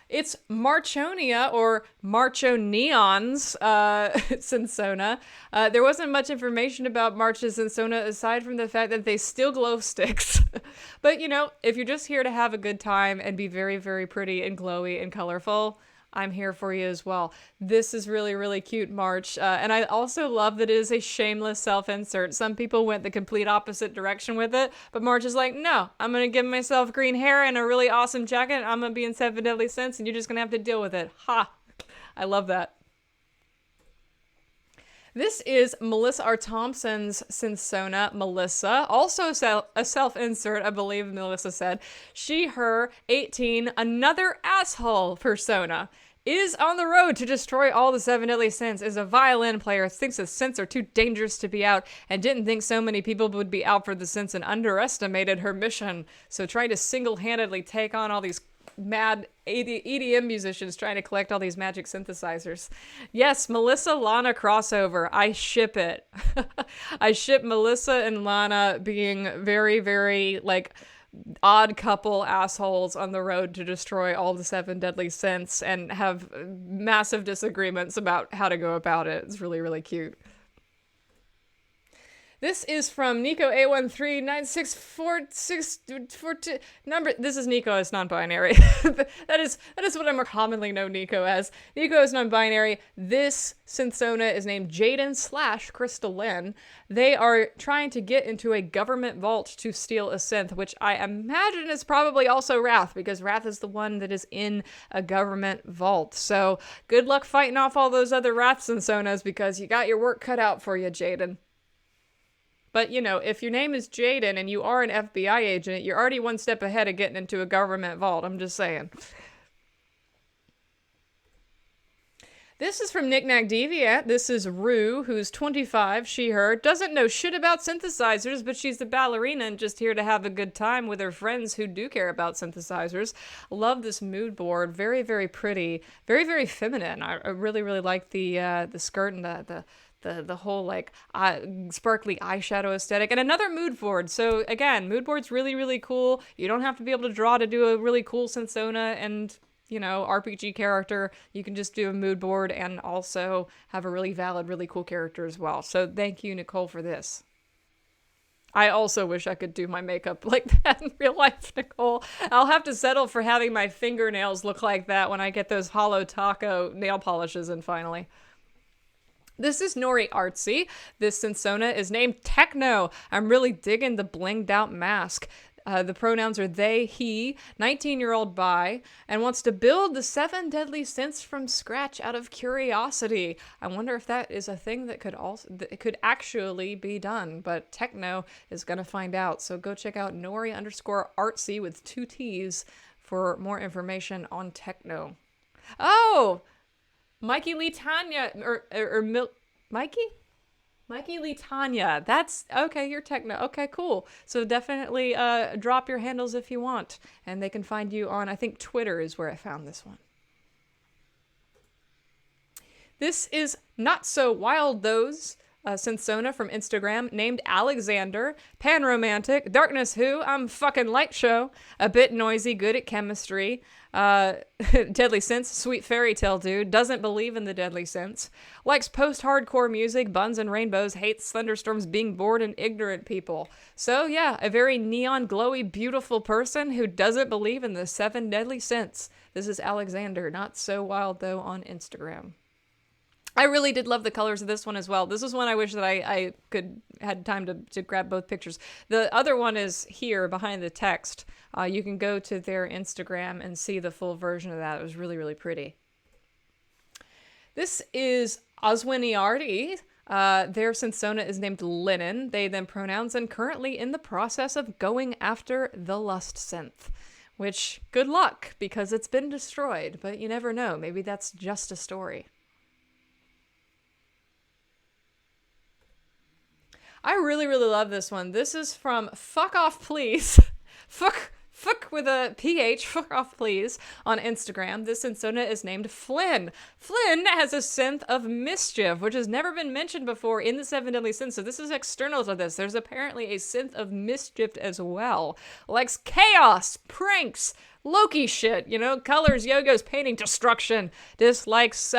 A: It's Marchonia, or Marchoneon's Synthsona. There wasn't much information about March's Synthsona aside from the fact that they still glow sticks. But, you know, if you're just here to have a good time and be very, very pretty and glowy and colorful, I'm here for you as well. This is really, really cute, March. And I also love that it is a shameless self-insert. Some people went the complete opposite direction with it, but March is like, no, I'm going to give myself green hair and a really awesome jacket. And I'm going to be in Seven Deadly Synths, and you're just going to have to deal with it. Ha! I love that. This is Melissa R. Thompson's Synthsona, Melissa. Also a self-insert, I believe Melissa said. She, her, 18, another asshole persona. Is on the road to destroy all the Seven Deadly Synths, is a violin player, thinks the synths are too dangerous to be out, and didn't think so many people would be out for the synths and underestimated her mission. So tried to single-handedly take on all these mad EDM musicians trying to collect all these magic synthesizers. Yes, Melissa Lana crossover. I ship it. I ship Melissa and Lana being very, very, like, odd couple assholes on the road to destroy all the Seven Deadly Synths and have massive disagreements about how to go about it. It's really, really cute. This is from Nico A13964642 number. This is Nico as non-binary. that is what I more commonly know Nico as. Nico is non-binary. This Synthsona is named Jaden / Crystal Lynn. They are trying to get into a government vault to steal a synth, which I imagine is probably also Wrath, because Wrath is the one that is in a government vault. So good luck fighting off all those other Wrath Synthsonas, because you got your work cut out for you, Jaden. But, you know, if your name is Jaden and you are an FBI agent, you're already one step ahead of getting into a government vault. I'm just saying. This is from Knick-Knack Deviant. This is Rue, who's 25, she, her, doesn't know shit about synthesizers, but she's a ballerina and just here to have a good time with her friends who do care about synthesizers. Love this mood board. Very, very pretty. Very, very feminine. I really, really like the skirt and the whole like sparkly eyeshadow aesthetic, and another mood board. So again, mood board's really, really cool. You don't have to be able to draw to do a really cool Synthsona and RPG character. You can just do a mood board and also have a really valid, really cool character as well. So thank you, Nicole, for this. I also wish I could do my makeup like that in real life, Nicole. I'll have to settle for having my fingernails look like that when I get those Hollow Taco nail polishes in finally. This is Nori Artsy. This Synthsona is named Techno. I'm really digging the blinged out mask. The pronouns are they, he, 19-year-old bi, and wants to build the 7 Deadly Synths from scratch out of curiosity. I wonder if that is a thing that could actually be done, but Techno is going to find out. So go check out Nori_Artsy with 2 T's for more information on Techno. Oh! Mikey Lee Tanya, Mikey? Mikey Lee Tanya. That's okay. You're Techno. Okay, cool. So definitely drop your handles if you want, and they can find you on, I think, Twitter is where I found this one. This is Not So Wild Those. Synthsona from Instagram, named Alexander, pan-romantic, darkness who, I'm fucking light show, a bit noisy, good at chemistry, deadly synths, sweet fairy tale dude, doesn't believe in the deadly synths, likes post-hardcore music, buns and rainbows, hates thunderstorms, being bored, and ignorant people. So yeah, a very neon, glowy, beautiful person who doesn't believe in the 7 deadly synths. This is Alexander, Not So Wild Though, on Instagram. I really did love the colors of this one as well. This is one I wish that I had time to grab both pictures. The other one is here behind the text. You can go to their Instagram and see the full version of that. It was really, really pretty. This is Oswiniardi. Their Synthsona is named Linen, they them pronouns, and currently in the process of going after the Lust Synth. Which, good luck, because it's been destroyed, but you never know. Maybe that's just a story. I really, really love this one. This is from Fuck Off Please. Fuck with a PH, fuck off please, on Instagram. This Synthsona is named Flynn. Flynn has a synth of mischief, which has never been mentioned before in the 7 Deadly Synths, so this is external to this. There's apparently a synth of mischief as well. Likes chaos, pranks, Loki shit, colors, yogos, painting, destruction. Dislikes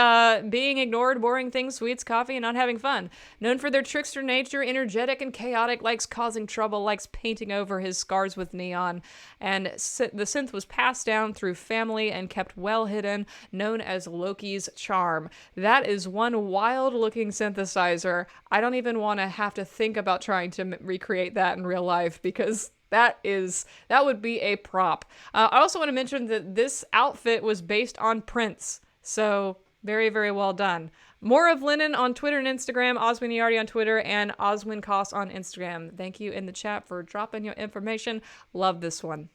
A: being ignored, boring things, sweets, coffee, and not having fun. Known for their trickster nature, energetic and chaotic, likes causing trouble, likes painting over his scars with neon. And the synth was passed down through family and kept well hidden, known as Loki's charm. That is one wild-looking synthesizer. I don't even want to have to think about trying to recreate that in real life, because that would be a prop. I also want to mention that this outfit was based on Prince. So very, very well done. More of Linen on Twitter and Instagram, Oswiniardi on Twitter, and OswinCost on Instagram. Thank you in the chat for dropping your information. Love this one.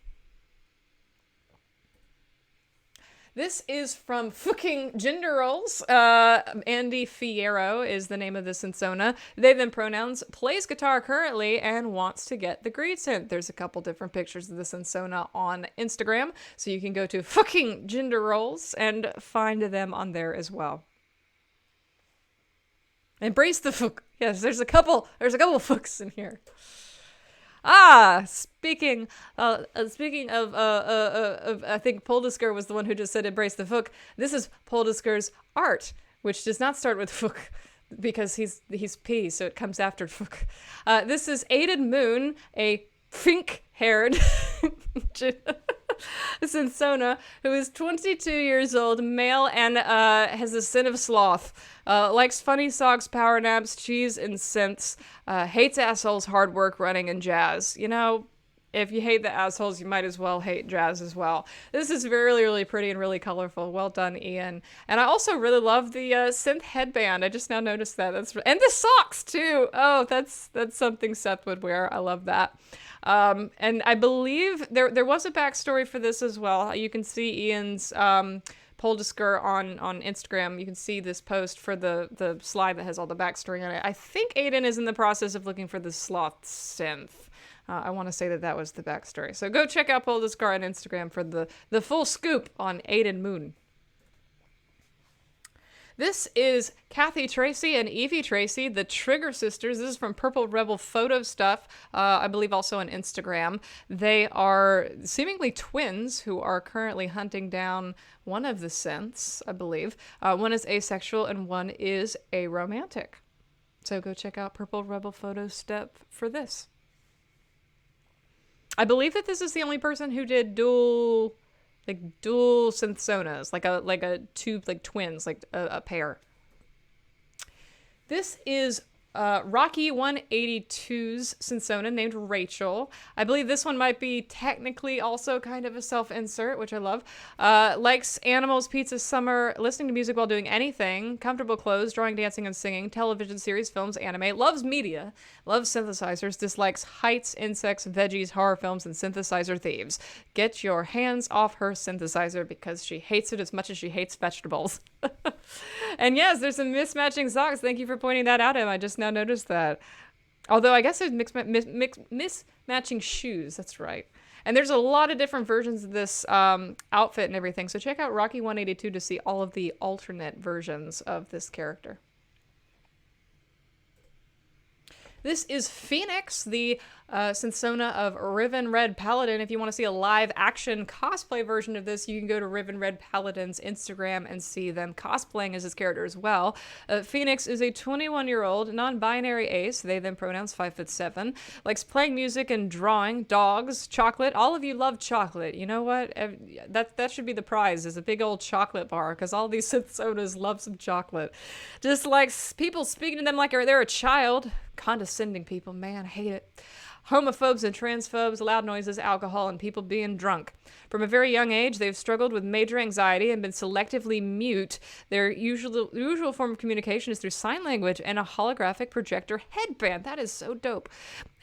A: This is from fucking Gender Roles. Andy Fierro is the name of the Synthsona. They them pronouns, plays guitar currently and wants to get the Greed Synth. There's a couple different pictures of the Synthsona on Instagram, so you can go to fucking Gender Roles and find them on there as well. Embrace the fuck. Yes, there's a couple fucks in here. Speaking of, I think Poldisker was the one who just said embrace the fook. This is Poldisker's art, which does not start with fook because he's P, so it comes after fook. This is Aiden Moon, a pink-haired Synthsona who is 22 years old, male, and has a sin of sloth. Likes funny socks, power naps, cheese, and synths. Hates assholes, hard work, running, and jazz. If you hate the assholes, you might as well hate jazz as well. This is really, really pretty and really colorful. Well done, Ian. And I also really love the synth headband. I just now noticed that. And the socks, too. Oh, that's something Seth would wear. I love that. And I believe there was a backstory for this as well. You can see Ian's Poldisker on Instagram, you can see this post for the slide that has all the backstory on it. I think Aiden is in the process of looking for the sloth synth. I want to say that was the backstory. So go check out Poldisker on Instagram for the full scoop on Aiden Moon. This is Kathy Tracy and Evie Tracy, the Trigger Sisters. This is from Purple Rebel Photo Stuff, I believe also on Instagram. They are seemingly twins who are currently hunting down one of the synths, I believe. One is asexual and one is aromantic. So go check out Purple Rebel Photo Stuff for this. I believe that this is the only person who did dual Synthsonas, like a two, like twins, like a pair. This is Rocky 182's Synthsona named Rachel. I believe this one might be technically also kind of a self-insert, which I love. Likes animals, pizza, summer, listening to music while doing anything, comfortable clothes, drawing, dancing, and singing, television series, films, anime, loves media, loves synthesizers, dislikes heights, insects, veggies, horror films, and synthesizer thieves. Get your hands off her synthesizer because she hates it as much as she hates vegetables. And yes, there's some mismatching socks. Thank you for pointing that out, Em. I just now noticed that. Although I guess there's mismatching shoes. That's right. And there's a lot of different versions of this outfit and everything. So check out Rocky 182 to see all of the alternate versions of this character. This is Phoenix, the Synthsona of Riven Red Paladin. If you want to see a live action cosplay version of this, you can go to Riven Red Paladin's Instagram and see them cosplaying as his character as well. Phoenix is a 21-year-old non-binary ace, they them pronouns 5'7", likes playing music and drawing, dogs, chocolate. All of you love chocolate. You know what? That should be the prize, is a big old chocolate bar, because all these Synthsonas love some chocolate. Just likes people speaking to them like they're a child. Condescending people, man, hate it. Homophobes and transphobes, loud noises, alcohol, and people being drunk. From a very young age, they've struggled with major anxiety and been selectively mute. Their usual form of communication is through sign language and a holographic projector headband. That is so dope.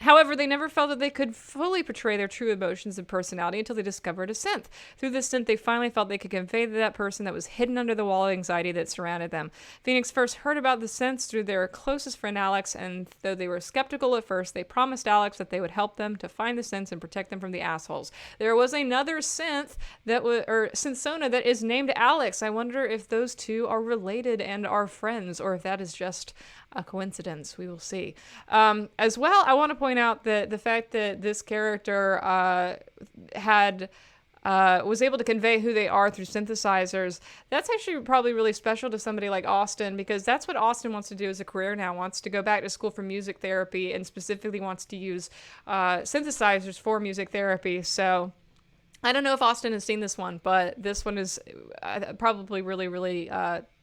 A: However, they never felt that they could fully portray their true emotions and personality until they discovered a synth. Through this synth, they finally felt they could convey to that person that was hidden under the wall of anxiety that surrounded them. Phoenix first heard about the synths through their closest friend Alex, and though they were skeptical at first, they promised Alex that they would help them to find the synths and protect them from the assholes. There was another synth Synthsona that is named Alex. I wonder if those two are related and are friends, or if that is just a coincidence. We will see. As well, I want to point out that the fact that this character was able to convey who they are through synthesizers, that's actually probably really special to somebody like Austin, because that's what Austin wants to do as a career now, wants to go back to school for music therapy and specifically wants to use synthesizers for music therapy. So I don't know if Austin has seen this one, but this one is probably really, really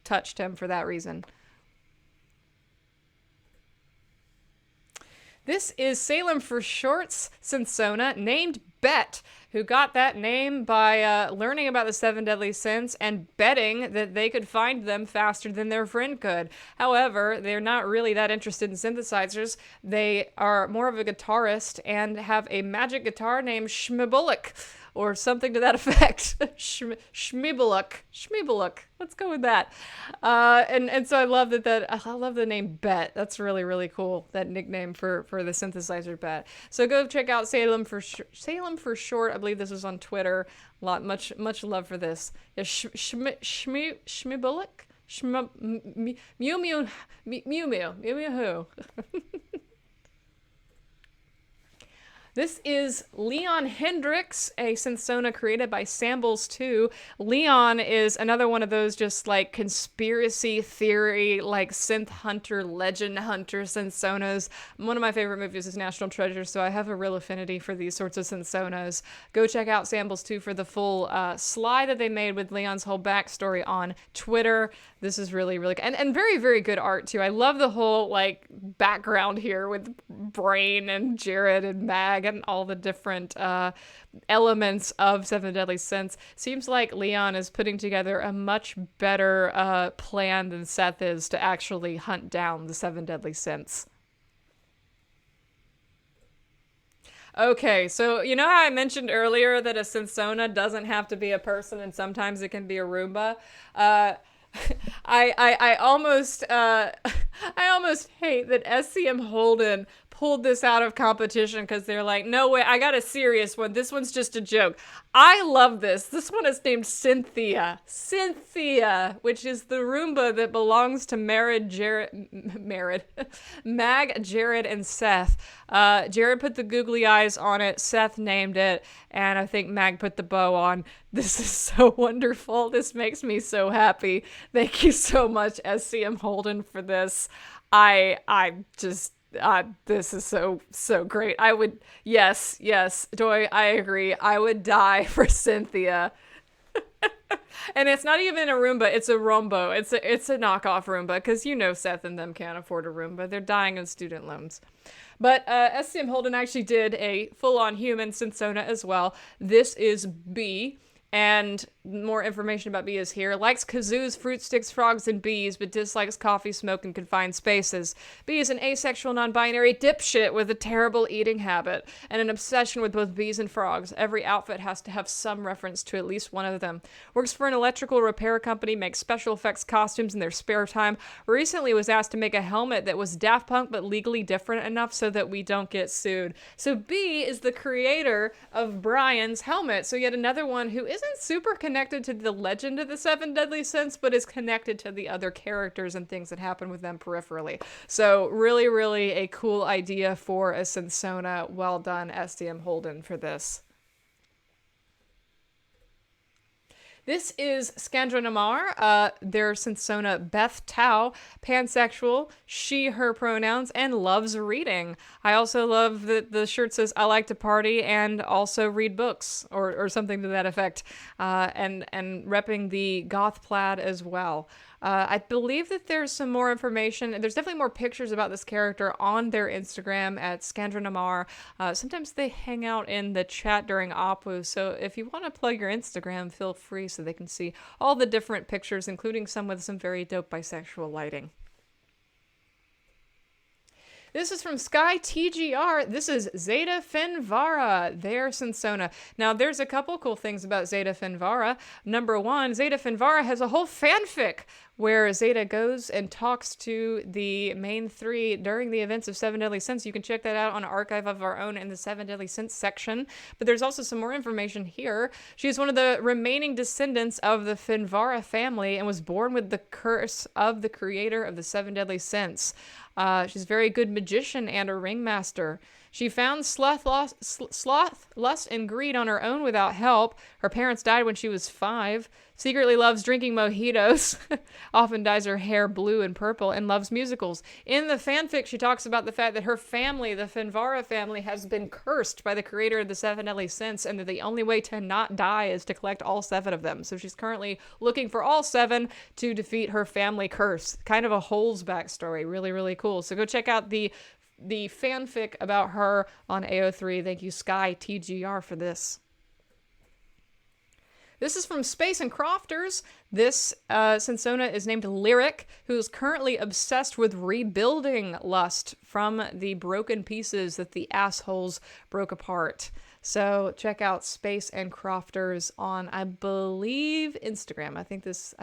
A: touched him for that reason. This is Salem for Short's Synthsona named Bet, who got that name by learning about the Seven Deadly Synths and betting that they could find them faster than their friend could. However, they're not really that interested in synthesizers. They are more of a guitarist and have a magic guitar named Shmibulak, or something to that effect. Shmibulak. Let's go with that. And so I love I love the name Bet. That's really, really cool. That nickname for the synthesizer Bet. So go check out Salem for Short. I believe this is on Twitter. Much love for this. Yeah, Shmibulak? Mew who? This is Leon Hendrix, a Synthsona created by Sambles 2. Leon is another one of those just like conspiracy theory, like synth hunter, legend hunter Synthsonas. One of my favorite movies is National Treasure, so I have a real affinity for these sorts of Synthsonas. Go check out Sambles 2 for the full slide that they made with Leon's whole backstory on Twitter. This is really, really good. And very, very good art, too. I love the whole, like, background here with Brain and Jared and Mag and all the different elements of Seven Deadly Synths. Seems like Leon is putting together a much better plan than Seth is to actually hunt down the Seven Deadly Synths. Okay, so you know how I mentioned earlier that a Synthsona doesn't have to be a person and sometimes it can be a Roomba? Uh, I almost I almost hate that SCM Holden pulled this out of competition because they're like, no way, I got a serious one. This one's just a joke. I love this. This one is named Cynthia. Cynthia, which is the Roomba that belongs to Mag, Jared, and Seth. Jared put the googly eyes on it. Seth named it, and I think Mag put the bow on. This is so wonderful. This makes me so happy. Thank you so much, SCM Holden, for this. I just this is so great. I would yes, Joy, I agree. I would die for Cynthia. And it's not even a Roomba, it's a Rombo. It's a knockoff Roomba because you know Seth and them can't afford a Roomba. They're dying of student loans. But SCM Holden actually did a full-on human Synthsona as well. This is B. And more information about bee is here. Likes kazoos, fruit sticks, frogs, and bees, but dislikes coffee, smoke, and confined spaces. Bee is an asexual, non-binary dipshit with a terrible eating habit and an obsession with both bees and frogs. Every outfit has to have some reference to at least one of them. Works for an electrical repair company, makes special effects costumes in their spare time. Recently was asked to make a helmet that was Daft Punk but legally different enough so that we don't get sued. So Bee is the creator of Brian's helmet. So yet another one who isn't super connected to the legend of the Seven Deadly Synths, but is connected to the other characters and things that happen with them peripherally. So really, really a cool idea for a Synthsona. Well done, SDM Holden, for this. This is Skandra Namar, their Synthsona Beth Tao, pansexual, she, her pronouns, and loves reading. I also love that the shirt says, I like to party and also read books, or something to that effect, and repping the goth plaid as well. I believe that there's some more information. There's definitely more pictures about this character on their Instagram at Skandra Namar. Sometimes they hang out in the chat during Apu, so if you want to plug your Instagram, feel free so they can see all the different pictures, including some with some very dope bisexual lighting. This is from Sky TGR. This is Zeta Finvara, their Synthsona. Now, there's a couple cool things about Zeta Finvara. Number one, Zeta Finvara has a whole fanfic where Zeta goes and talks to the main three during the events of Seven Deadly Synths. You can check that out on Archive of Our Own in the Seven Deadly Synths section. But there's also some more information here. She's one of the remaining descendants of the Finvara family and was born with the curse of the creator of the Seven Deadly Synths. She's a very good magician and a ringmaster. She found sloth, lust, and greed on her own without help. Her parents died when she was 5. Secretly loves drinking mojitos. Often dyes her hair blue and purple and loves musicals. In the fanfic, she talks about the fact that her family, the Finvara family, has been cursed by the creator of the Seven Deadly Synths, and that the only way to not die is to collect all 7 of them. So she's currently looking for all 7 to defeat her family curse. Kind of a Holes backstory. Really, really cool. So go check out the fanfic about her on AO3. Thank you, Sky TGR, for this. This is from Space and Crofters. This Synthsona is named Lyric, who is currently obsessed with rebuilding Lust from the broken pieces that the assholes broke apart. So check out Space and Crofters on, I believe, Instagram. I think this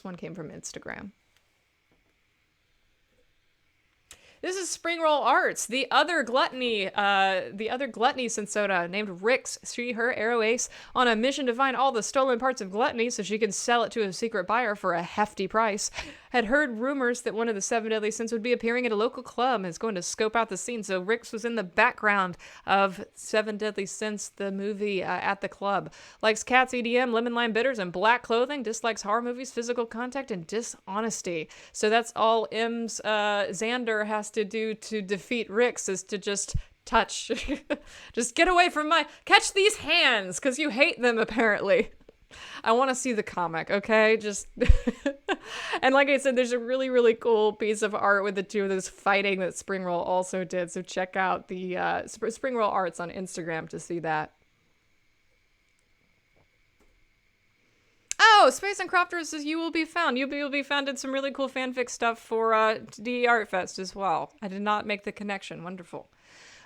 A: one came from Instagram. This is Springroll Arts, the other gluttony Synthsona named Rix, she, her, Arrow Ace, on a mission to find all the stolen parts of gluttony so she can sell it to a secret buyer for a hefty price. Had heard rumors that one of the Seven Deadly Synths would be appearing at a local club and is going to scope out the scene. So Rix was in the background of Seven Deadly Synths, the movie, at the club. Likes cats, EDM, lemon lime bitters, and black clothing. Dislikes horror movies, physical contact, and dishonesty. So that's all M's Xander has to do to defeat Rix, is to just touch. Just get away from catch these hands, because you hate them apparently. I want to see the comic, okay? Just and like I said, there's a really, really cool piece of art with the two of those fighting that Springroll also did. So check out the Springroll Arts on Instagram to see that. Oh, Space and Crofters says you will be found. You will be found in some really cool fanfic stuff for DE Art Fest as well. I did not make the connection. Wonderful.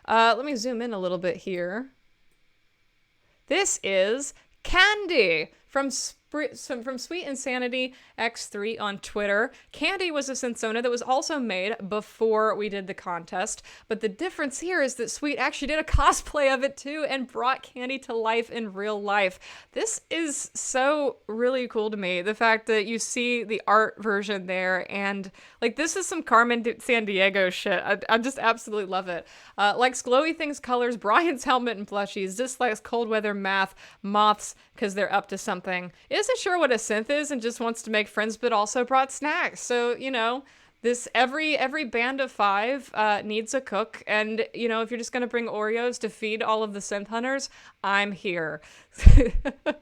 A: Let me zoom in a little bit here. This is Candy from Sweet Insanity X3 on Twitter. Candy was a Synthsona that was also made before we did the contest, but the difference here is that Sweet actually did a cosplay of it too and brought Candy to life in real life. This is so really cool to me, the fact that you see the art version there, and like this is some Carmen Sandiego shit. I just absolutely love it. Likes glowy things, colors, Brian's helmet and plushies, dislikes cold weather, math, moths, because they're up to something. Isn't sure what a synth is and just wants to make friends, but also brought snacks. So, you know, this every band of 5 needs a cook. And, you know, if you're just going to bring Oreos to feed all of the synth hunters, I'm here. Let's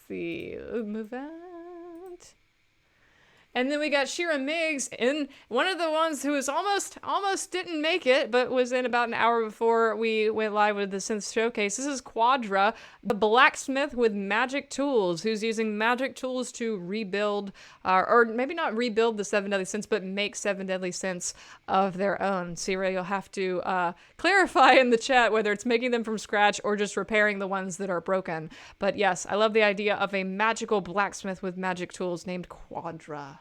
A: see. Move out. And then we got Shira Miggs, in one of the ones who was almost didn't make it, but was in about an hour before we went live with the Synth Showcase. This is Quadra, the blacksmith with magic tools, who's using magic tools to rebuild, or maybe not rebuild the Seven Deadly Synths, but make Seven Deadly Synths of their own. Sierra, you'll have to clarify in the chat whether it's making them from scratch or just repairing the ones that are broken. But yes, I love the idea of a magical blacksmith with magic tools named Quadra.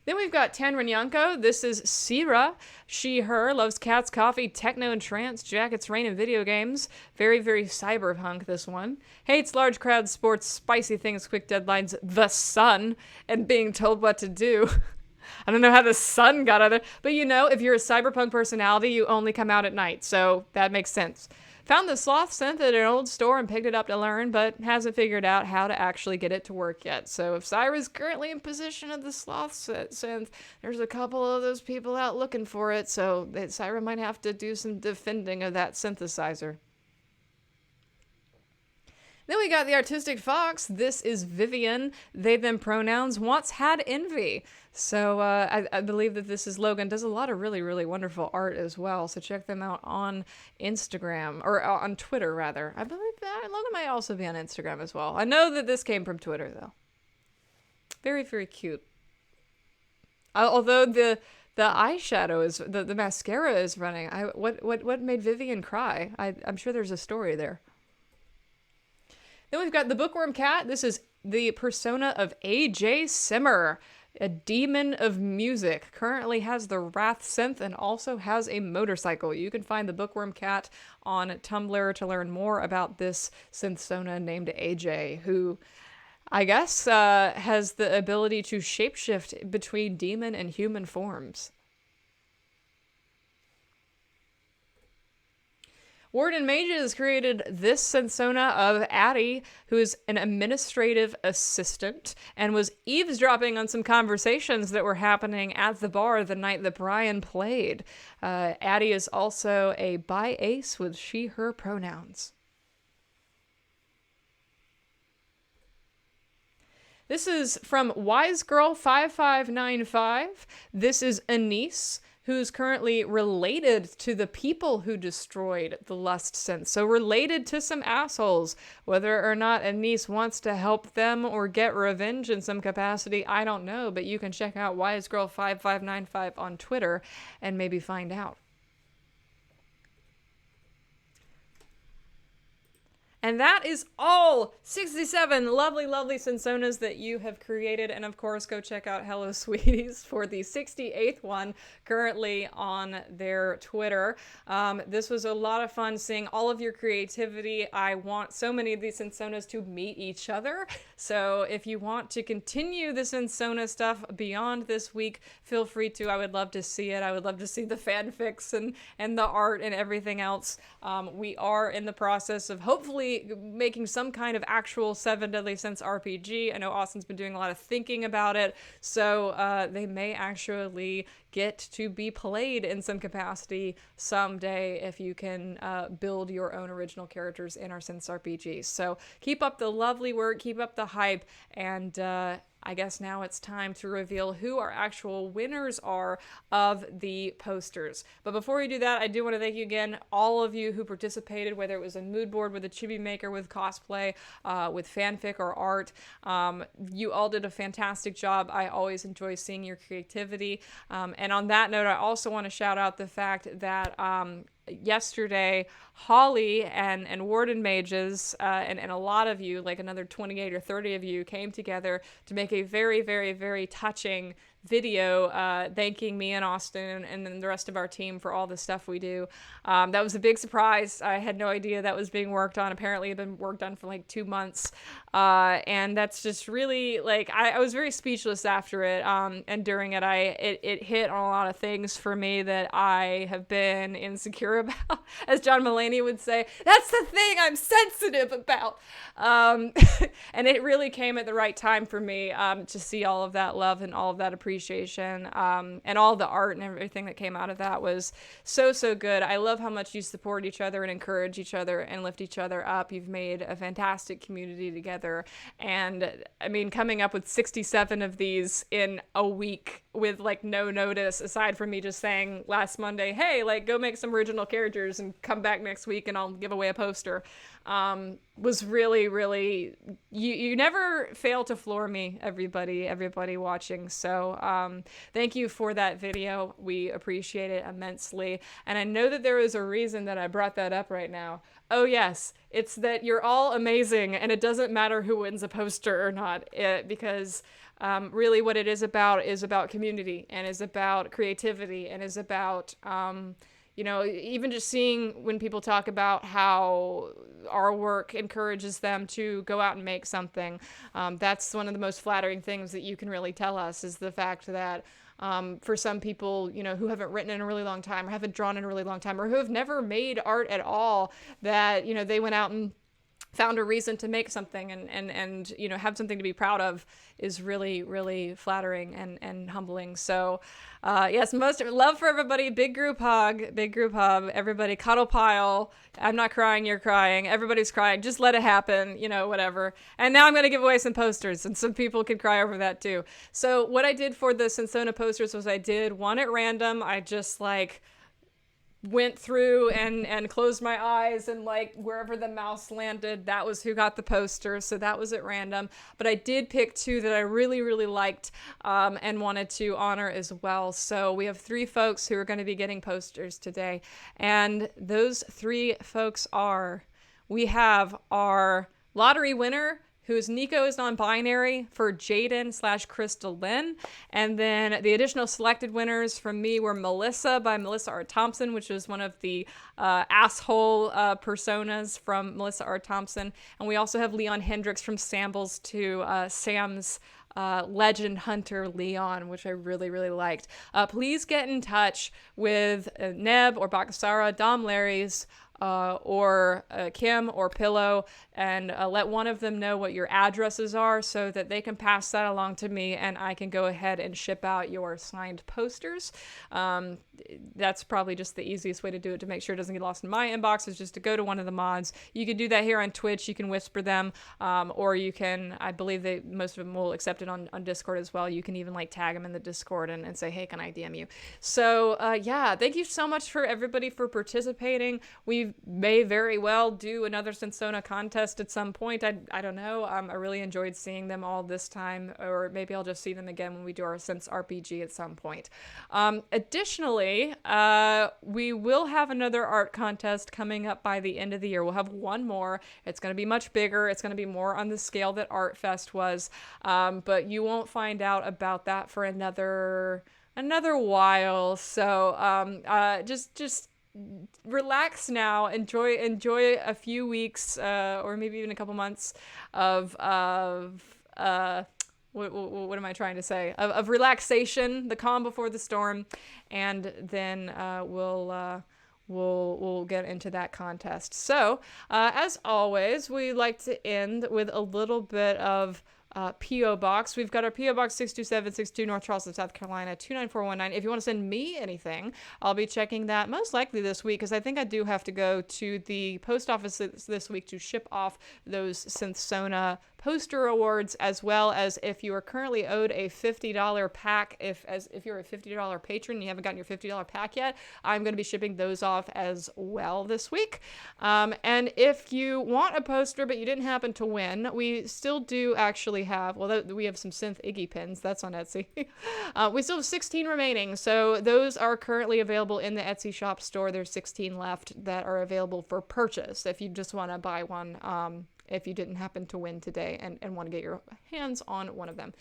A: Then we've got Tanranyanko. This is Sira. She, her, loves cats, coffee, techno and trance, jackets, rain, and video games. Very, very cyberpunk, this one. Hates large crowds, sports, spicy things, quick deadlines, the sun, and being told what to do. I don't know how the sun got out of there. But you know, if you're a cyberpunk personality, you only come out at night. So that makes sense. Found the sloth synth at an old store and picked it up to learn, but hasn't figured out how to actually get it to work yet. So if Syra's currently in possession of the sloth synth, there's a couple of those people out looking for it, so Syra might have to do some defending of that synthesizer. Then we got the Artistic Fox. This is Vivian. They, them pronouns. Once had envy. So I believe that this is Logan. Does a lot of really, really wonderful art as well. So check them out on Instagram, or on Twitter, rather. I believe that Logan might also be on Instagram as well. I know that this came from Twitter, though. Very, very cute. Although the eyeshadow is, the mascara is running. What made Vivian cry? I'm sure there's a story there. Then we've got the Bookworm Cat. This is the persona of AJ Simmer, a demon of music. Currently has the Wrath synth and also has a motorcycle. You can find the Bookworm Cat on Tumblr to learn more about this Synthsona named AJ, who I guess has the ability to shapeshift between demon and human forms. Warden Mages created this Synthsona of Addie, who is an administrative assistant, and was eavesdropping on some conversations that were happening at the bar the night that Brian played. Addie is also a bi-ace with she, her pronouns. This is from WiseGirl5595. This is Anise, who's currently related to the people who destroyed the Lust synth. So related to some assholes. Whether or not Anise wants to help them or get revenge in some capacity, I don't know. But you can check out WiseGirl5595 on Twitter and maybe find out. And that is all 67 lovely, lovely Synthsonas that you have created. And of course, go check out Hello Sweeties for the 68th one currently on their Twitter. This was a lot of fun seeing all of your creativity. I want so many of these Synthsonas to meet each other. So if you want to continue the Synthsona stuff beyond this week, feel free to. I would love to see it. I would love to see the fanfics and the art and everything else. We are in the process of hopefully making some kind of actual Seven Deadly Synths RPG. I know Austin's been doing a lot of thinking about it, so they may actually get to be played in some capacity someday if you can build your own original characters in our Synths RPGs. So keep up the lovely work, keep up the hype, and I guess now it's time to reveal who our actual winners are of the posters. But before we do that, I do want to thank you again, all of you who participated, whether it was a mood board with a chibi maker, with cosplay, with fanfic or art. You all did a fantastic job. I always enjoy seeing your creativity. And on that note, I also want to shout out the fact that yesterday, Holly and Warden Mages and a lot of you, like another 28 or 30 of you, came together to make a very, very, very touching video thanking me and Austin and then the rest of our team for all the stuff we do. That was a big surprise. I had no idea that was being worked on. Apparently it had been worked on for like 2 months. And that's just really, like, I was very speechless after it. And during it, it hit on a lot of things for me that I have been insecure about. As John Mulaney would say, that's the thing I'm sensitive about. And it really came at the right time for me to see all of that love and all of that appreciation. And all the art and everything that came out of that was so, so good. I love how much you support each other and encourage each other and lift each other up. You've made a fantastic community together. And I mean, coming up with 67 of these in a week with like no notice, aside from me just saying last Monday, hey, like go make some original characters and come back next week and I'll give away a poster, was really, really, you never fail to floor me, everybody watching. So thank you for that video. We appreciate it immensely. And I know that there is a reason that I brought that up right now. Oh yes, it's that you're all amazing and it doesn't matter who wins a poster or not, because really what it is about community and is about creativity and is about, you know, even just seeing when people talk about how our work encourages them to go out and make something. That's one of the most flattering things that you can really tell us, is the fact that for some people, you know, who haven't written in a really long time or haven't drawn in a really long time or who have never made art at all, that, you know, they went out and found a reason to make something and you know, have something to be proud of, is really, really flattering and humbling. So yes, most love for everybody. Big group hug, everybody cuddle pile. I'm not crying, you're crying, everybody's crying, just let it happen, you know, whatever. And now I'm going to give away some posters and some people can cry over that too. So what I did for the Synthsona posters was I did one at random. I just like went through and closed my eyes, and like wherever the mouse landed, that was who got the poster. So that was at random, but I did pick 2 that I really, really liked and wanted to honor as well. So we have 3 folks who are going to be getting posters today, and those 3 folks are, we have our lottery winner, whose Nico is non-binary, for Jaden/Crystal Lynn. And then the additional selected winners from me were Melissa by Melissa R. Thompson, which was one of the asshole personas from Melissa R. Thompson. And we also have Leon Hendricks from Sambles to Sam's Legend Hunter Leon, which I really, really liked. Please get in touch with Neb or Bakasara, Dom Larry's, or Kim or Pillow, and let one of them know what your addresses are so that they can pass that along to me and I can go ahead and ship out your signed posters. That's probably just the easiest way to do it, to make sure it doesn't get lost in my inbox, is just to go to one of the mods. You can do that here on Twitch. You can whisper them, or you can, I believe most of them will accept it on Discord as well. You can even like tag them in the Discord and say, hey, can I DM you? So yeah, thank you so much for everybody for participating. We may very well do another Synthsona contest at some point. I don't know. I really enjoyed seeing them all this time, or maybe I'll just see them again when we do our Synths RPG at some point. Additionally, we will have another art contest coming up by the end of the year. We'll have one more. It's going to be much bigger. It's going to be more on the scale that Art Fest was, but you won't find out about that for another while. So just relax now, enjoy a few weeks or maybe even a couple months of what am I trying to say? Of relaxation, the calm before the storm, and then we'll get into that contest. So as always, we like to end with a little bit of P.O. Box. We've got our P.O. Box 62762, North Charleston, South Carolina, 29419. If you want to send me anything, I'll be checking that most likely this week, because I think I do have to go to the post office this week to ship off those Synthsona poster awards, as well as if you are currently owed a $50 pack, if you're a $50 patron and you haven't gotten your $50 pack yet, I'm going to be shipping those off as well this week. And if you want a poster but you didn't happen to win, we still do actually have, we have some Synth Iggy pins. That's on Etsy. We still have 16 remaining, so those are currently available in the Etsy shop store. There's 16 left that are available for purchase if you just want to buy one, if you didn't happen to win today and want to get your hands on one of them.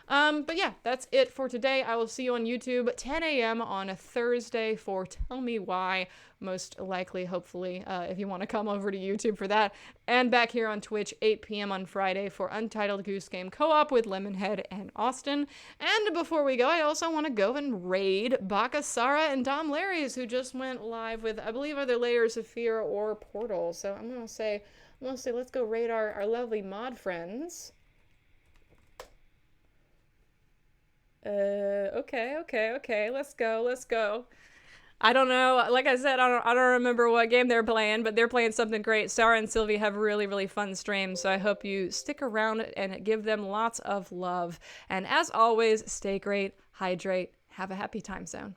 A: But yeah, that's it for today. I will see you on YouTube at 10 a.m. on a Thursday for Tell Me Why, most likely, hopefully, if you want to come over to YouTube for that. And back here on Twitch, 8 p.m. on Friday for Untitled Goose Game Co-op with Lemonhead and Austin. And before we go, I also want to go and raid Baka Sara and Dom Larry's, who just went live with, I believe, either Layers of Fear or Portal. So I'm going to say, let's go raid our lovely mod friends. Okay. Let's go. I don't know. Like I said, I don't remember what game they're playing, but they're playing something great. Sarah and Sylvie have really, really fun streams, so I hope you stick around and give them lots of love. And as always, stay great, hydrate, have a happy time zone.